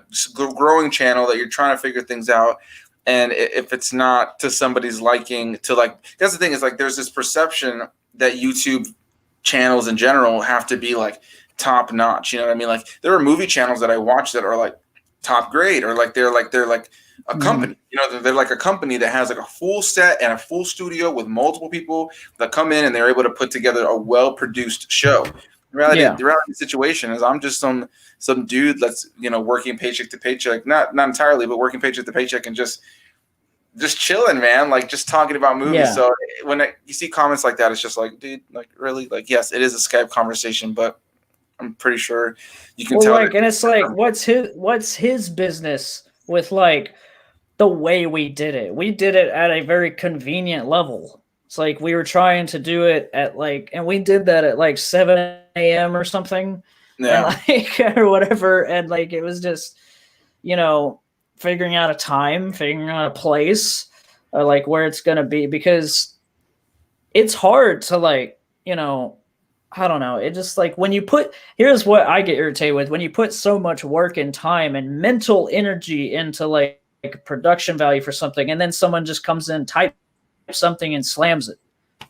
growing channel that you're trying to figure things out. And if it's not to somebody's liking, to like, that's the thing, is like there's this perception that YouTube channels in general have to be like top notch. You know what I mean? Like there are movie channels that I watch that are like top grade, or like they're like a company. You know, they're like a company that has like a full set and a full studio with multiple people that come in and they're able to put together a well-produced show. The reality situation is I'm just some dude that's, you know, working paycheck to paycheck, not entirely, but working paycheck to paycheck, and just chilling, man, like just talking about movies. Yeah. So when you see comments like that, it's just like, dude, like really, like, yes, it is a Skype conversation, but I'm pretty sure you can tell. Like, and it's like, what's his business with like the way we did it? We did it at a very convenient level. It's like we were trying to do it at like, and we did that at like 7 a.m. or something, and like or whatever, and like it was just, you know, figuring out a time, figuring out a place, like where it's gonna be, because it's hard to like, you know, I don't know. It just like when you put, here's what I get irritated with, when you put so much work and time and mental energy into like production value for something, and then someone just comes in, types something and slams it.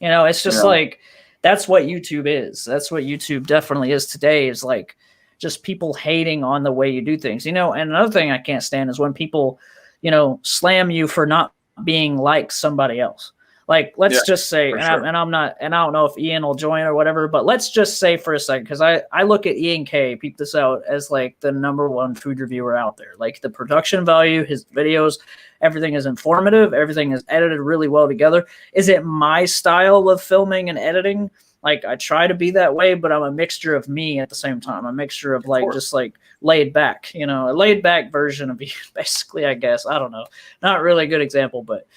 You know, it's just like, that's what YouTube is. That's what YouTube definitely is today, is like just people hating on the way you do things. You know, and another thing I can't stand is when people, you know, slam you for not being like somebody else. Like, let's just say, and I'm not, and I don't know if Ian will join or whatever, but let's just say for a second, because I look at Ian K, peep this out, as like the #1 food reviewer out there. Like the production value, his videos, everything is informative, everything is edited really well together. Is it my style of filming and editing? Like I try to be that way, but I'm a mixture of me at the same time. A mixture of like just like laid back, you know, a laid back version of me, basically, I guess. I don't know. Not really a good example, but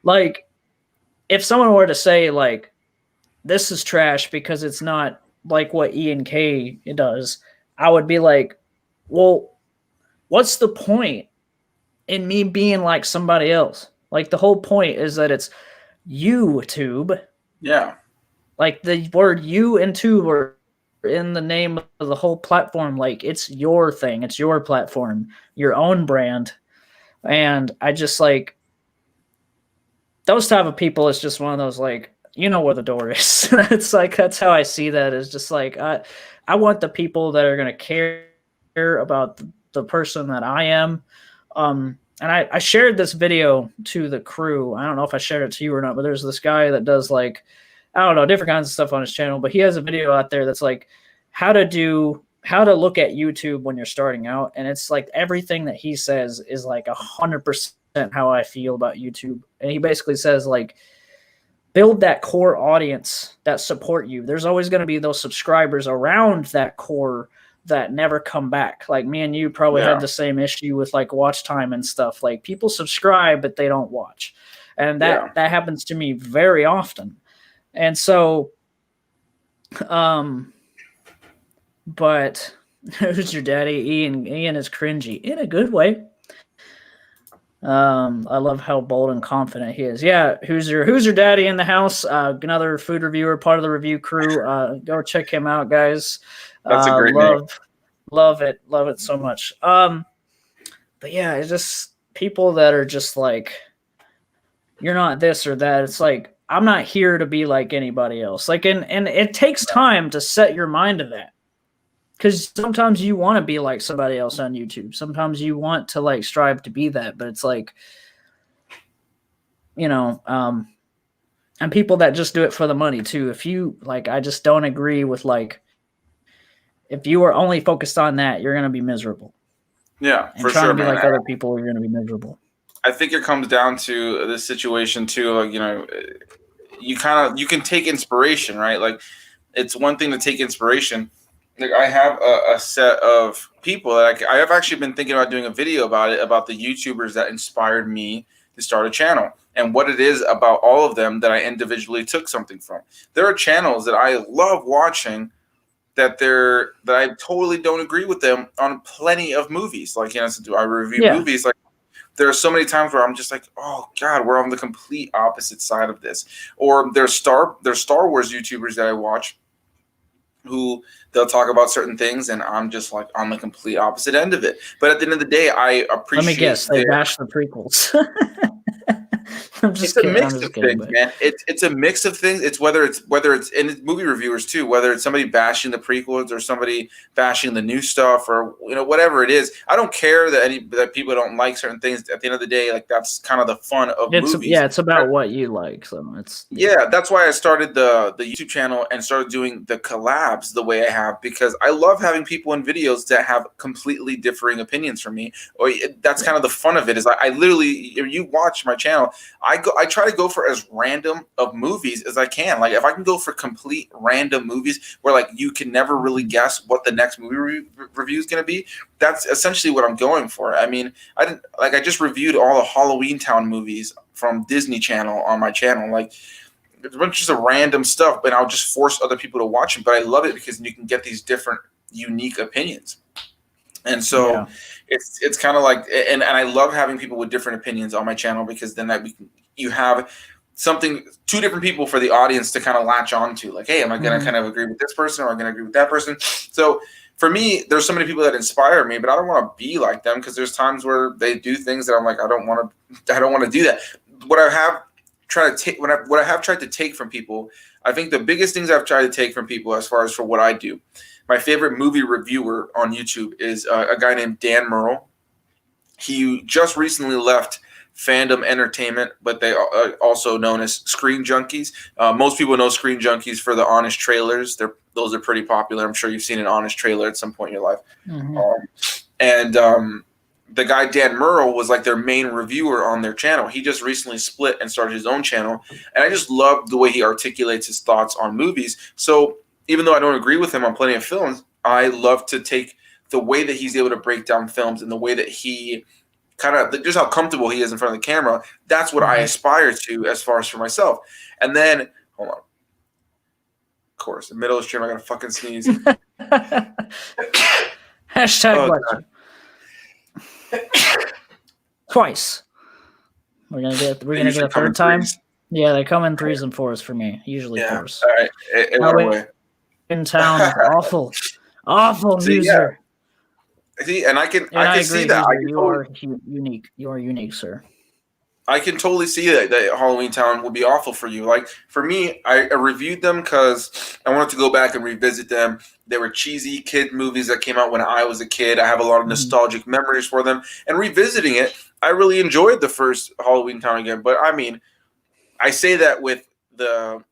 like, if someone were to say like, this is trash because it's not like what Ian K does, I would be like, well, what's the point in me being like somebody else? Like the whole point is that it's YouTube. Yeah. Like the word you and tube are in the name of the whole platform. Like it's your thing. It's your platform, your own brand. And I just like, those type of people is just one of those, like, you know where the door is. It's like, that's how I see that, is just like, I want the people that are going to care about the person that I am. And I shared this video to the crew. I don't know if I shared it to you or not, but there's this guy that does like, I don't know, different kinds of stuff on his channel, but he has a video out there that's like how to look at YouTube when you're starting out. And it's like everything that he says is like 100% how I feel about YouTube. And he basically says like, build that core audience that support you. There's always going to be those subscribers around that core that never come back. Like me and you probably had the same issue with like watch time and stuff. Like people subscribe, but they don't watch. And that happens to me very often. And so, but who's your daddy? Ian is cringy in a good way. I love how bold and confident he is. Yeah, who's your daddy in the house? Another food reviewer, part of the review crew. Go check him out, guys. That's a great name. Love it so much. But yeah, it's just people that are just like, you're not this or that. It's like, I'm not here to be like anybody else. Like, and it takes time to set your mind to that. Because sometimes you want to be like somebody else on YouTube. Sometimes you want to like strive to be that, but it's like, you know, and people that just do it for the money too. If you like, I just don't agree with like, if you are only focused on that, you're going to be miserable. Yeah, And for trying sure, to be man. like other people, you're going to be miserable. I think it comes down to this situation too. Like, you can take inspiration, right? Like, it's one thing to take inspiration. Like, I have a set of people that I have actually been thinking about doing a video about it, about the YouTubers that inspired me to start a channel and what it is about all of them that I individually took something from. There are channels that I love watching that I totally don't agree with them on plenty of movies. Like, so I review movies. Like, there are so many times where I'm just like, oh God, we're on the complete opposite side of this. Or there's Star Wars YouTubers that I watch who they'll talk about certain things, and I'm just like on the complete opposite end of it. But at the end of the day, I appreciate. Let me guess, they bash the prequels. I'm just it's a kidding. mix I'm just of kidding, things, man. It's a mix of things. It's whether it's and it's movie reviewers too, whether it's somebody bashing the prequels or somebody bashing the new stuff, or whatever it is. I don't care that people don't like certain things. At the end of the day, like, that's kind of the fun of movies. Yeah, it's about what you like. So it's that's why I started the YouTube channel and started doing the collabs the way I have, because I love having people in videos that have completely differing opinions from me. Or that's kind of the fun of it. Is I literally, if you watch my channel, I try to go for as random of movies as I can. Like, if I can go for complete random movies where, like, you can never really guess what the next movie review is going to be, that's essentially what I'm going for. I mean, I just reviewed all the Halloween Town movies from Disney Channel on my channel. Like, it's a bunch of random stuff, but I'll just force other people to watch them. But I love it because you can get these different, unique opinions. And so it's kind of like, and I love having people with different opinions on my channel, because then you have two different people for the audience to kind of latch on to. Like, hey, am I going to kind of agree with this person, or am I going to agree with that person? So for me, there's so many people that inspire me, but I don't want to be like them, because there's times where they do things that I'm like, I don't want to do that. What I have tried to take from people, I think the biggest things I've tried to take from people, as far as for what I do, my favorite movie reviewer on YouTube is a guy named Dan Merle. He just recently left Fandom Entertainment, but they are also known as Screen Junkies. Most people know Screen Junkies for the Honest trailers. Those are pretty popular. I'm sure you've seen an Honest trailer at some point in your life. The guy Dan Merle was like their main reviewer on their channel. He just recently split and started his own channel, and I just love the way he articulates his thoughts on movies. So even though I don't agree with him on plenty of films, I love to take the way that he's able to break down films and the way that he kind of, just how comfortable he is in front of the camera. That's what I aspire to, as far as for myself. And then, hold on. Of course, in the middle of the stream, I got to fucking sneeze. Hashtag Twice. We're gonna get a third time. Yeah, they come in 3s and 4s for me. Usually 4s. All right, it went away. In town is awful user. See, and I can see that. You are unique. You are unique, sir. I can totally see that Halloween Town would be awful for you. Like, for me, I reviewed them because I wanted to go back and revisit them. They were cheesy kid movies that came out when I was a kid. I have a lot of nostalgic memories for them. And revisiting it, I really enjoyed the first Halloween Town again. But I mean, I say that with the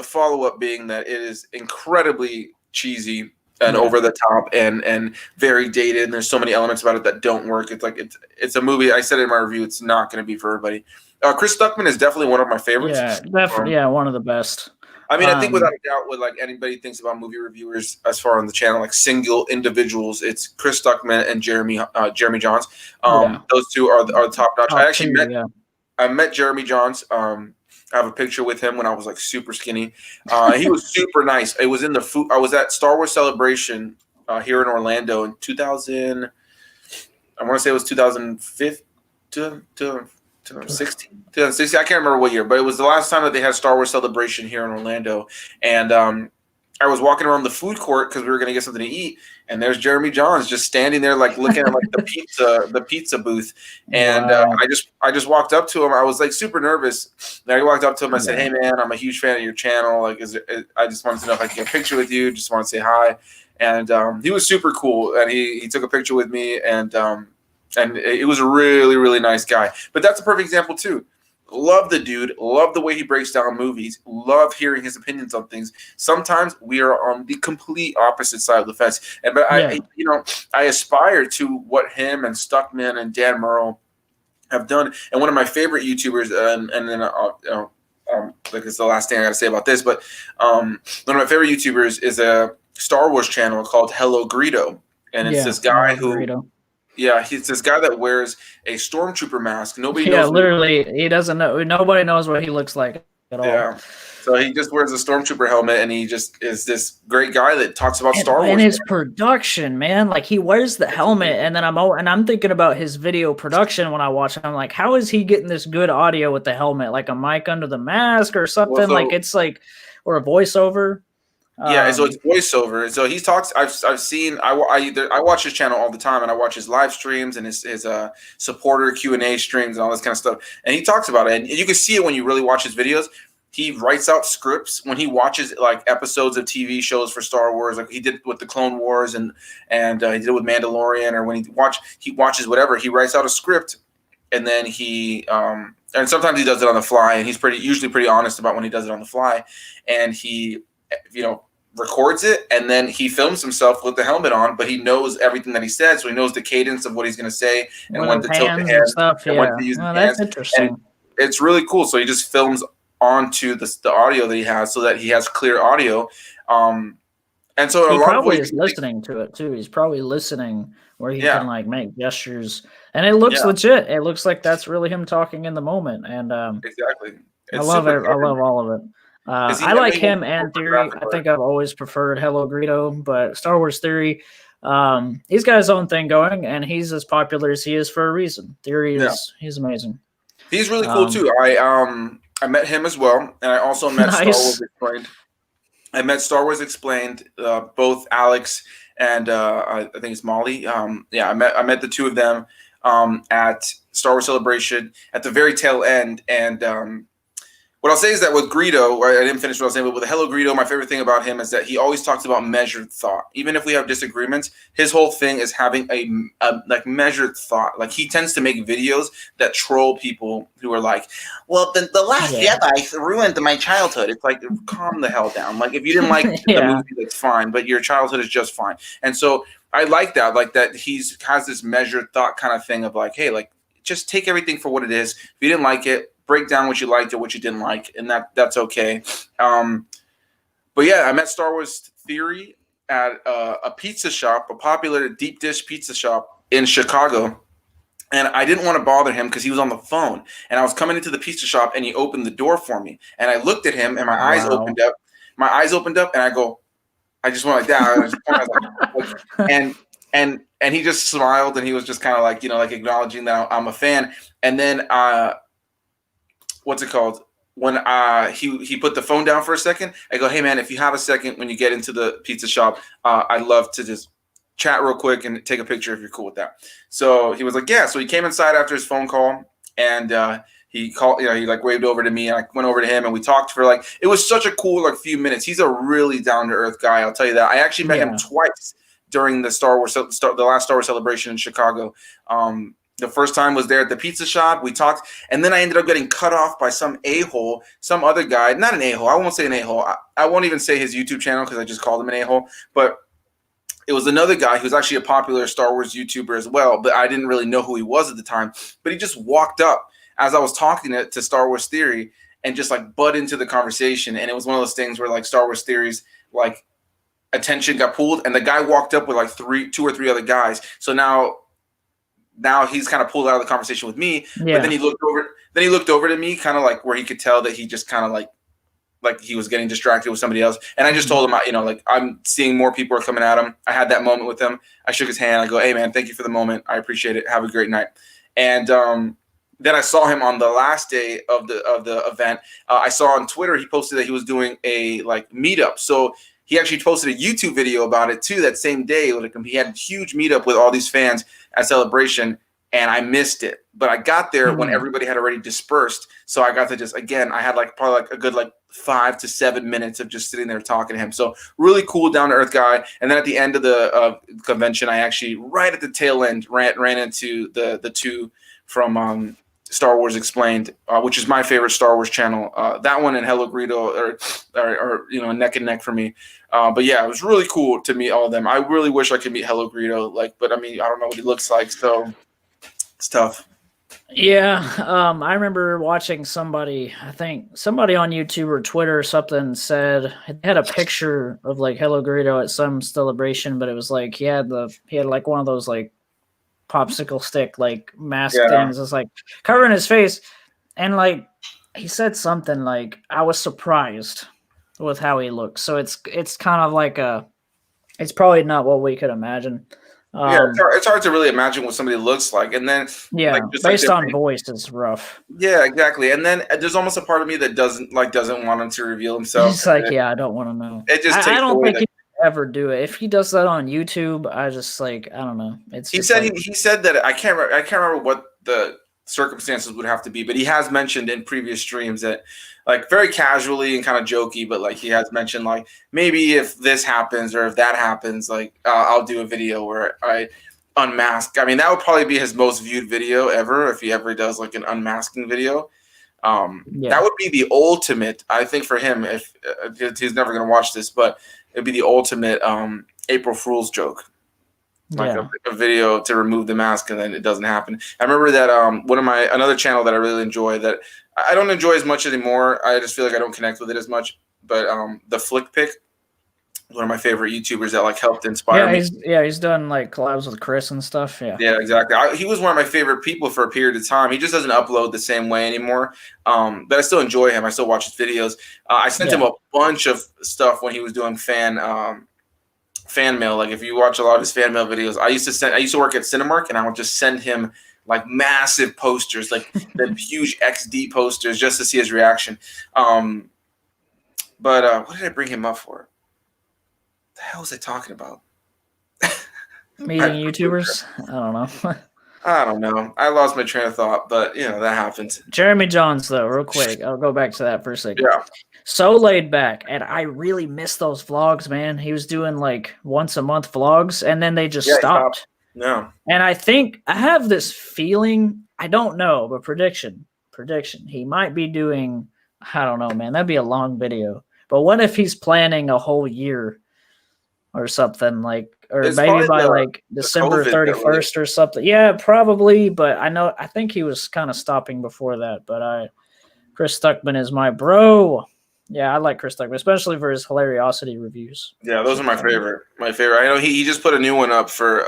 follow-up being that it is incredibly cheesy and over the top and very dated, and there's so many elements about it that don't work. It's like it's a movie. I said it in my review, it's not going to be for everybody. Chris Stuckman is definitely one of my favorites. Yeah, definitely. One of the best. I mean, I think without a doubt, with like anybody thinks about movie reviewers as far on the channel, like single individuals, it's Chris Stuckman and Jeremy Johns. Those two are the top notch. I actually met Jeremy Johns. I have a picture with him when I was like super skinny. He was super nice. It was in the food. I was at Star Wars Celebration here in Orlando in 2000. I want to say it was 2015, 2016. I can't remember what year, but it was the last time that they had Star Wars Celebration here in Orlando. And I was walking around the food court because we were going to get something to eat, and there's Jeremy Johns just standing there, like looking at like the pizza booth. And I just walked up to him. I was like super nervous. And I walked up to him. I said, "Hey man, I'm a huge fan of your channel. Like, I just wanted to know if I could get a picture with you. Just want to say hi." And he was super cool, and he took a picture with me, and it was a really, really nice guy. But that's a perfect example too. Love the dude. Love the way he breaks down movies. Love hearing his opinions on things. Sometimes we are on the complete opposite side of the fence. But I aspire to what him and Stuckman and Dan Murrow have done. And one of my favorite YouTubers, and then like it's the last thing I got to say about this, but one of my favorite YouTubers is a Star Wars channel called Hello Greedo, and it's this guy who. Greedo. Yeah, he's this guy that wears a stormtrooper mask. Nobody knows. Yeah, literally, he doesn't know. Nobody knows what he looks like at all. Yeah, so he just wears a stormtrooper helmet, and he just is this great guy that talks about Star Wars. And his production, man, like he wears the helmet, and then I'm thinking about his video production when I watch it. I'm like, how is he getting this good audio with the helmet? Like a mic under the mask or something? Or a voiceover. Yeah, so it's voiceover. So he talks. I've seen. I watch his channel all the time, and I watch his live streams and his supporter Q&A streams and all this kind of stuff. And he talks about it, and you can see it when you really watch his videos. He writes out scripts when he watches like episodes of TV shows for Star Wars, like he did with the Clone Wars, and he did it with Mandalorian, or when he watches whatever. He writes out a script, and then and sometimes he does it on the fly, and he's usually pretty honest about when he does it on the fly, and he records it, and then he films himself with the helmet on, but he knows everything that he said, so he knows the cadence of what he's going to say and when to tilt the hand and when to use the hands. That's interesting. And it's really cool. So he just films onto the audio that he has, so that he has clear audio. And so he probably is listening to it too. He's probably listening where he can like make gestures, and it looks legit. It looks like that's really him talking in the moment. And exactly, I love it. I love all of it. I like him and Theory. I think I've always preferred Hello Greedo, but Star Wars Theory, he's got his own thing going, and he's as popular as he is for a reason. Theory he's amazing. He's really cool too. I met him as well, and I also met Star Wars Explained. I met Star Wars Explained, both Alex and I think it's Molly. I met the two of them at Star Wars Celebration at the very tail end, and what I'll say is that with Greedo, I didn't finish what I was saying, but with Hello Greedo, my favorite thing about him is that he always talks about measured thought. Even if we have disagreements, his whole thing is having a measured thought. Like he tends to make videos that troll people who are like, well, the Last Jedi ruined my childhood. It's like, calm the hell down. Like if you didn't like the movie, that's fine, but your childhood is just fine. And so I like that he has this measured thought kind of thing of like, hey, like just take everything for what it is. If you didn't like it, break down what you liked or what you didn't like, and that's okay. But yeah, I met Star Wars Theory at a pizza shop, a popular deep dish pizza shop in Chicago, and I didn't want to bother him because he was on the phone. And I was coming into the pizza shop, and he opened the door for me, and I looked at him, and my eyes opened up. My eyes opened up, and I just went like that. And he just smiled, and he was just kind of like, like acknowledging that I'm a fan. And then what's it called? When he put the phone down for a second, I go, hey man, if you have a second when you get into the pizza shop, I'd love to just chat real quick and take a picture if you're cool with that. So he was like, yeah. So he came inside after his phone call, and he called, he like waved over to me, and I went over to him, and we talked for it was such a cool few minutes. He's a really down to earth guy, I'll tell you that. I actually met him twice during the the last Star Wars Celebration in Chicago. The first time was there at the pizza shop. We talked, and then I ended up getting cut off by some a-hole, some other guy. Not an a-hole. I won't say an a-hole. I won't even say his YouTube channel because I just called him an a-hole. But it was another guy who's actually a popular Star Wars YouTuber as well, but I didn't really know who he was at the time. But he just walked up as I was talking to Star Wars Theory and just butt into the conversation. And it was one of those things where Star Wars Theory's attention got pulled, and the guy walked up with two or three other guys. So now he's kind of pulled out of the conversation with me, but then he looked over to me kind of where he could tell that he just kind of like he was getting distracted with somebody else. And I just told him, I'm seeing more people are coming at him. I had that moment with him. I shook his hand. I go, hey man, thank you for the moment. I appreciate it. Have a great night. And then I saw him on the last day of the event. I saw on Twitter, he posted that he was doing a meetup. So he actually posted a YouTube video about it too that same day. He had a huge meetup with all these fans at Celebration, and I missed it. But I got there when everybody had already dispersed. So I got to I had probably a good 5 to 7 minutes of just sitting there talking to him. So really cool, down to earth guy. And then at the end of the convention, I actually right at the tail end ran into the two from Star Wars Explained, which is my favorite Star Wars channel. That one and Hello Greedo are neck and neck for me. But yeah, it was really cool to meet all of them. I really wish I could meet Hello Greedo, but I mean, I don't know what he looks like, so it's tough. Yeah, I remember watching somebody, I think somebody on YouTube or Twitter or something said it had a picture of like Hello Greedo at some celebration, but it was like he had like one of those like popsicle stick like mask things. It's like covering his face, and like he said something like, "I was surprised with how he looks." So it's kind of like it's probably not what we could imagine. It's hard to really imagine what somebody looks like, and then based on voice, it's rough. Yeah, exactly. And then there's almost a part of me that doesn't want him to reveal himself. He's like, I don't want to know. It just takes I don't think he would ever do it. If he does that on YouTube, I just I don't know. He said that I can't remember what the circumstances would have to be, but he has mentioned in previous streams that like very casually and kind of jokey, but like he has mentioned like maybe if this happens or if that happens, like I'll do a video where I unmask. I mean, that would probably be his most viewed video ever if he ever does like an unmasking video. That would be the ultimate, I think, for him. If he's never going to watch this, but it'd be the ultimate April Fool's joke. Like a video to remove the mask and then it doesn't happen. I remember that another channel that I really enjoy that I don't enjoy as much anymore. I just feel like I don't connect with it as much. But the Flick Pick, one of my favorite YouTubers that like helped inspire me. He's done like collabs with Chris and stuff. Yeah, exactly. He was one of my favorite people for a period of time. He just doesn't upload the same way anymore. But I still enjoy him. I still watch his videos. I sent him a bunch of stuff when he was doing fan mail. Like if you watch a lot of his fan mail videos, I used to work at Cinemark and I would just send him like massive posters, like the huge XD posters just to see his reaction. But what did I bring him up for? The hell was I talking about? Meeting YouTubers? I don't know. I don't know. I lost my train of thought, but that happens. Jeremy Johns, though, real quick. I'll go back to that for a second. Yeah. So laid back, and I really miss those vlogs, man. He was doing like once a month vlogs, and then they just stopped. No. And I think I have this feeling, I don't know, but prediction. He might be doing, I don't know, man. That'd be a long video. But what if he's planning a whole year or something like, or it's maybe by like December 31st or something? Yeah, probably. But I think he was kind of stopping before that. But Chris Stuckman is my bro. Yeah, I like Chris Stuckman, especially for his Hilariosity reviews. Yeah, those are my favorite. I know he just put a new one up for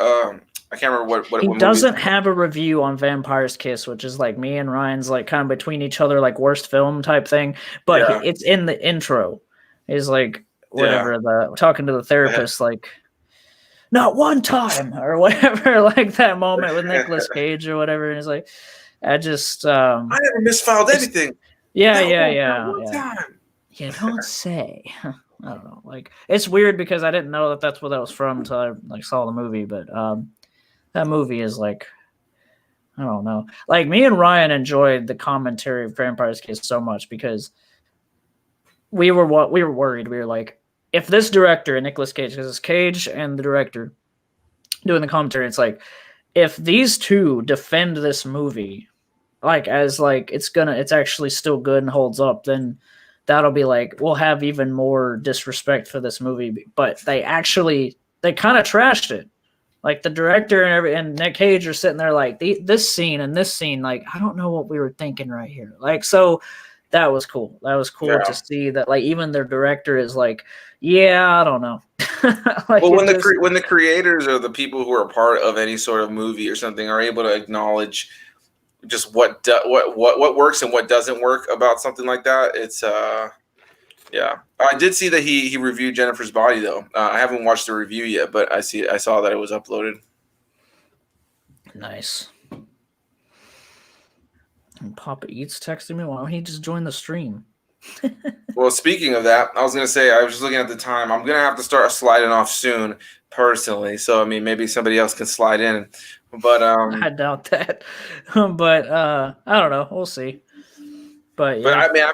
I can't remember what he doesn't have a review on Vampire's Kiss, which is like me and Ryan's like kind of between each other, like worst film type thing. But it's in the intro. He's like whatever talking to the therapist, like not one time or whatever, like that moment with Nicolas Cage or whatever. And he's like, I never misfiled anything. Yeah. You don't say. I don't know. Like it's weird because I didn't know that's what that was from until I like saw the movie. But that movie is like, I don't know. Like me and Ryan enjoyed the commentary of Vampire's Kiss so much because we were worried. We were like, if this director and Nicolas Cage, because it's Cage and the director doing the commentary, it's like if these two defend this movie, like as like it's actually still good and holds up, then that'll be like we'll have even more disrespect for this movie. But they kind of trashed it. Like the director and Nick Cage are sitting there like this scene and this scene, like I don't know what we were thinking right here. Like so, that was cool. That was cool to see that. Like even their director is like, I don't know. Like, well, when the creators or the people who are part of any sort of movie or something are able to acknowledge just what works and what doesn't work about something like that, it's I did see that he reviewed Jennifer's Body though. I haven't watched the review yet, but I saw that it was uploaded. Nice. And Papa Eats texted me. Why don't he just join the stream? Well, speaking of that, I was gonna say I was just looking at the time. I'm gonna have to start sliding off soon, personally. So I mean, maybe somebody else can slide in. But I doubt that. But I don't know. We'll see. But I mean,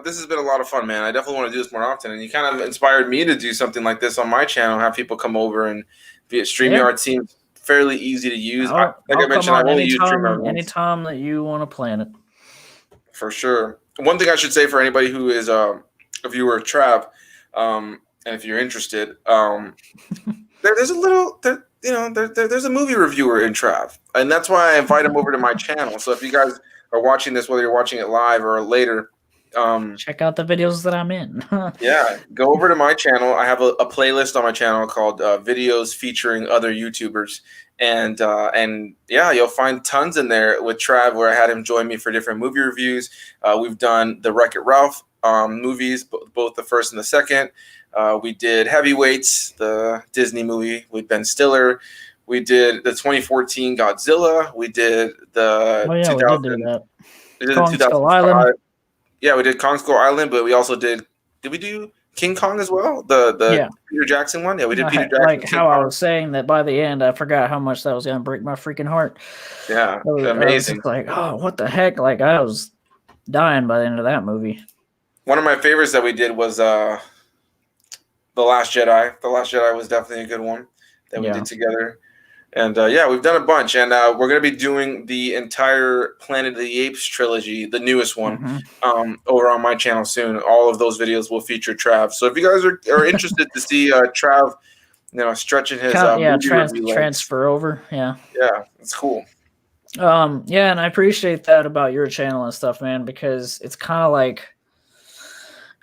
this has been a lot of fun, man. I definitely want to do this more often, and you kind of inspired me to do something like this on my channel. Have people come over and be at StreamYard. Seems fairly easy to use. I'll Like I come mentioned, I've on only used Streamyard once. anytime that you want to plan it. For sure. One thing I should say for anybody who is a viewer of Trav, and if you're interested, there's a little there's a movie reviewer in Trav, and that's why I invite him over to my channel. So if you guys are watching this, whether you're watching it live or later, check out the videos that I'm in. yeah, go over to my channel. I have a playlist on my channel called videos featuring other YouTubers, and yeah, you'll find tons in there with Trav, where I had him join me for different movie reviews. We've done the Wreck-It Ralph movies, both the first and the second. We did Heavyweights, the Disney movie with Ben Stiller. We did the 2014 Godzilla. We did the we did do that. We did Kong the 2005. Skull Island. Yeah, we did Kong Skull Island, but we also did we do King Kong as well? The Peter Jackson one? Yeah, we did Peter Jackson. Like King how Kong. I was saying that by the end, I forgot how much that was going to break my freaking heart. Yeah, amazing. I was like, oh, what the heck? Like, I was dying by the end of that movie. One of my favorites that we did was The Last Jedi. The Last Jedi was definitely a good one that we did together. And yeah, we've done a bunch, and we're going to be doing the entire Planet of the Apes trilogy, the newest one, over on my channel soon. All of those videos will feature Trav. So if you guys are interested to see Trav, stretching his transfer over, yeah, it's cool. Yeah, and I appreciate that about your channel and stuff, man, because it's kind of like,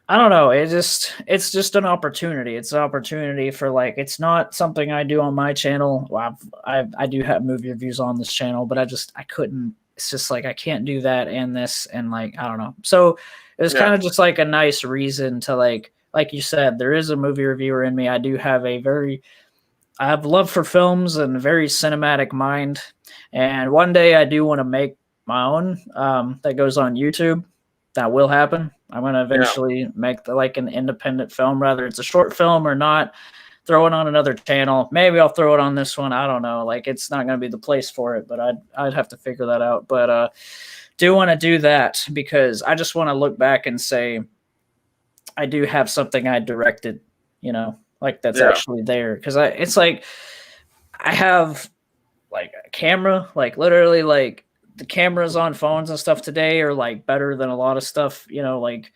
I don't know. It's just an opportunity. It's an opportunity for, like, it's not something I do on my channel. Well, I do have movie reviews on this channel, but I couldn't. It's just like I can't do that and this, and like, I don't know. So it was kind of just like a nice reason to, like you said, there is a movie reviewer in me. I have love for films and a very cinematic mind. And one day I do want to make my own that goes on YouTube. That will happen. I'm going to eventually make an independent film, whether it's a short film or not, throw it on another channel. Maybe I'll throw it on this one. I don't know. Like, it's not going to be the place for it, but I'd have to figure that out. But do want to do that because I just want to look back and say I do have something I directed, like that's actually there. Because it's like I have like a camera, like literally like the cameras on phones and stuff today are like better than a lot of stuff, like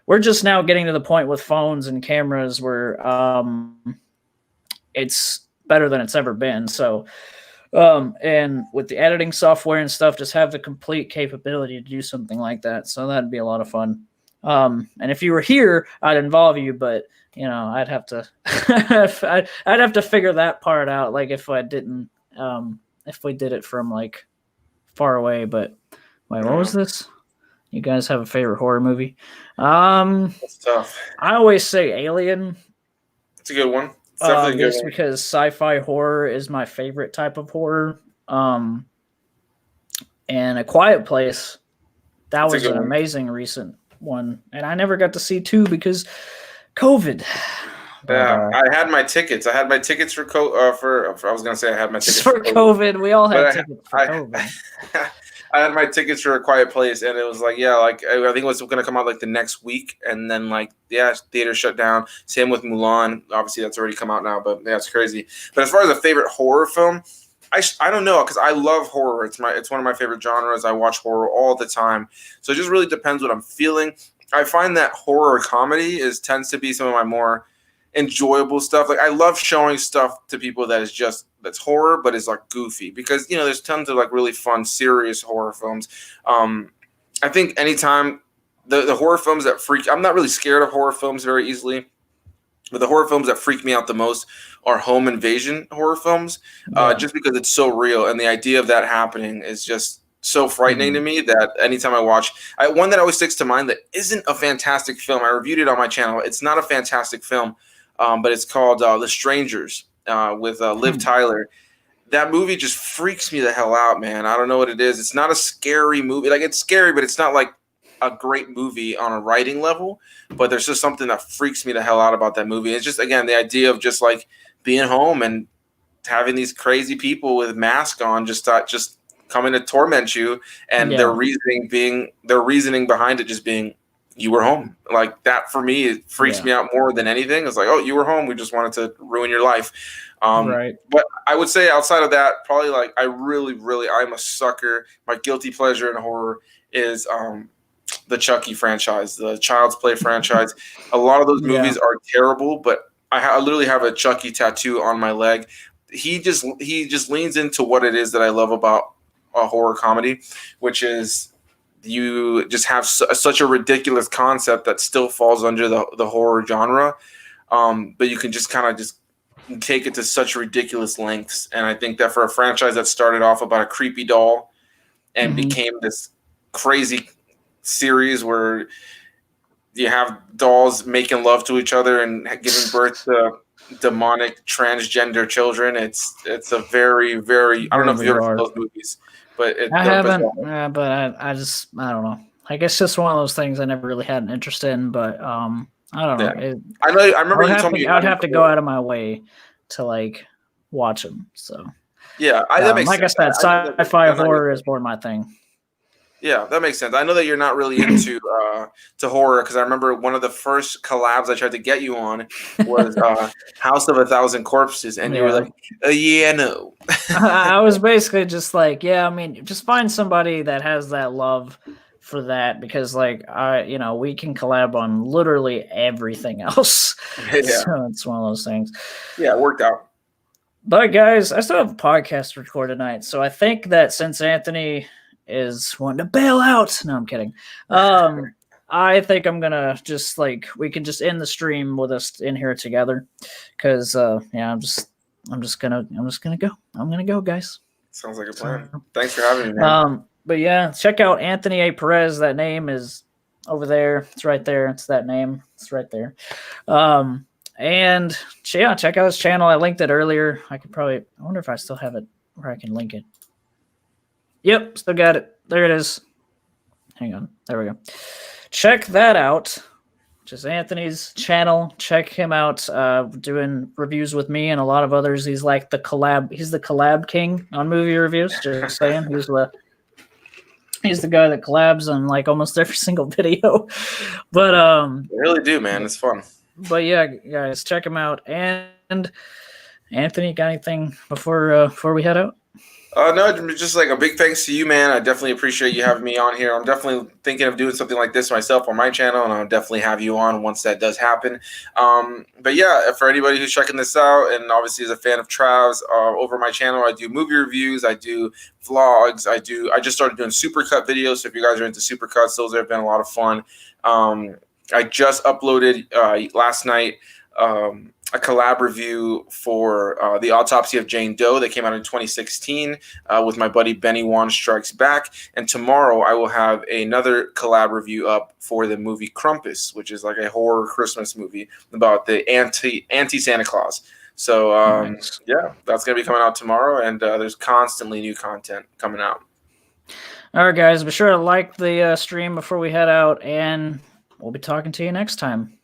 we're just now getting to the point with phones and cameras where it's better than it's ever been. So and with the editing software and stuff, just have the complete capability to do something like that. So that'd be a lot of fun. And if you were here, I'd involve you, but I'd have to I'd have to figure that part out, like if I didn't if we did it from like far away. But wait, what was this? You guys have a favorite horror movie? That's tough. I always say Alien. It's a good one. It's definitely a good one. Because sci-fi horror is my favorite type of horror. And A Quiet Place, that was an amazing recent one, and I never got to see 2 because COVID. But, I had my tickets. I had my tickets for I was gonna say I had my tickets for COVID. We all had tickets for COVID. I had my tickets for A Quiet Place, and it was like, I think it was gonna come out like the next week, and then theater shut down. Same with Mulan. Obviously, that's already come out now, but it's crazy. But as far as a favorite horror film, I don't know, because I love horror. It's one of my favorite genres. I watch horror all the time, so it just really depends what I'm feeling. I find that horror comedy tends to be some of my more enjoyable stuff. Like, I love showing stuff to people that's horror, but is like goofy, because there's tons of like really fun, serious horror films. I think anytime the horror films that I'm not really scared of horror films very easily, but the horror films that freak me out the most are home invasion horror films, just because it's so real, and the idea of that happening is just so frightening to me that anytime I watch, one that always sticks to mind that isn't a fantastic film. I reviewed it on my channel. It's not a fantastic film, but it's called The Strangers with Liv Tyler. That movie just freaks me the hell out, man. I don't know what it is. It's not a scary movie. Like, it's scary, but it's not like a great movie on a writing level. But there's just something that freaks me the hell out about that movie. It's just, again, the idea of just like being home and having these crazy people with masks on just coming to torment you, and their reasoning behind it just being You were home. Like that for me, it freaks me out more than anything. It's like, oh, you were home. We just wanted to ruin your life. Right. But I would say outside of that, probably like I'm a sucker. My guilty pleasure in horror is the Chucky franchise, the Child's Play franchise. A lot of those movies are terrible, but I literally have a Chucky tattoo on my leg. He just leans into what it is that I love about a horror comedy, which is you just have such a ridiculous concept that still falls under the horror genre, but you can just kind of just take it to such ridiculous lengths. And I think that for a franchise that started off about a creepy doll and became this crazy series where you have dolls making love to each other and giving birth to demonic transgender children, it's a very, very, I don't know if you've ever seen those movies, but I haven't. But I don't know. I guess just one of those things I never really had an interest in. But I don't know. I remember you told me I'd have to go out of my way to like watch them. So yeah, that makes like sense. I said, sci-fi horror is more my thing. Yeah, that makes sense. I know that you're not really into to horror because I remember one of the first collabs I tried to get you on was House of a Thousand Corpses, and you were like, "Yeah, no." I was basically just like, yeah, I mean, just find somebody that has that love for that because, like, we can collab on literally everything else. Yeah. So it's one of those things. Yeah, it worked out. But guys, I still have a podcast to record tonight, so I think that since Anthony is wanting to bail out. No, I'm kidding. I think I'm gonna just we can just end the stream with us in here together, because I'm just gonna go. I'm gonna go, guys. Sounds like a plan. Thanks for having me, man. But yeah, check out Anthony A. Perez. That name is over there. It's right there. It's that name. It's right there. And yeah, check out his channel. I linked it earlier. I wonder if I still have it where I can link it. Yep, still got it. There it is. Hang on. There we go. Check that out. Just Anthony's channel. Check him out. Doing reviews with me and a lot of others. He's like the collab king on movie reviews. Just saying. He's the guy that collabs on like almost every single video. But I really do, man. It's fun. But yeah, guys, check him out. And Anthony, got anything before we head out? No, just like a big thanks to you, man. I definitely appreciate you having me on here. I'm definitely thinking of doing something like this myself on my channel, and I'll definitely have you on once that does happen. But yeah, for anybody who's checking this out and obviously is a fan of Trav's, over my channel, I do movie reviews, I do vlogs, I just started doing supercut videos. So if you guys are into supercuts, those have been a lot of fun. I just uploaded last night a collab review for The Autopsy of Jane Doe that came out in 2016 with my buddy Benny Wan Strikes Back. And tomorrow I will have another collab review up for the movie Krampus, which is like a horror Christmas movie about the anti-Santa Claus. So nice. Yeah, that's going to be coming out tomorrow, and there's constantly new content coming out. All right, guys, be sure to like the stream before we head out, and we'll be talking to you next time.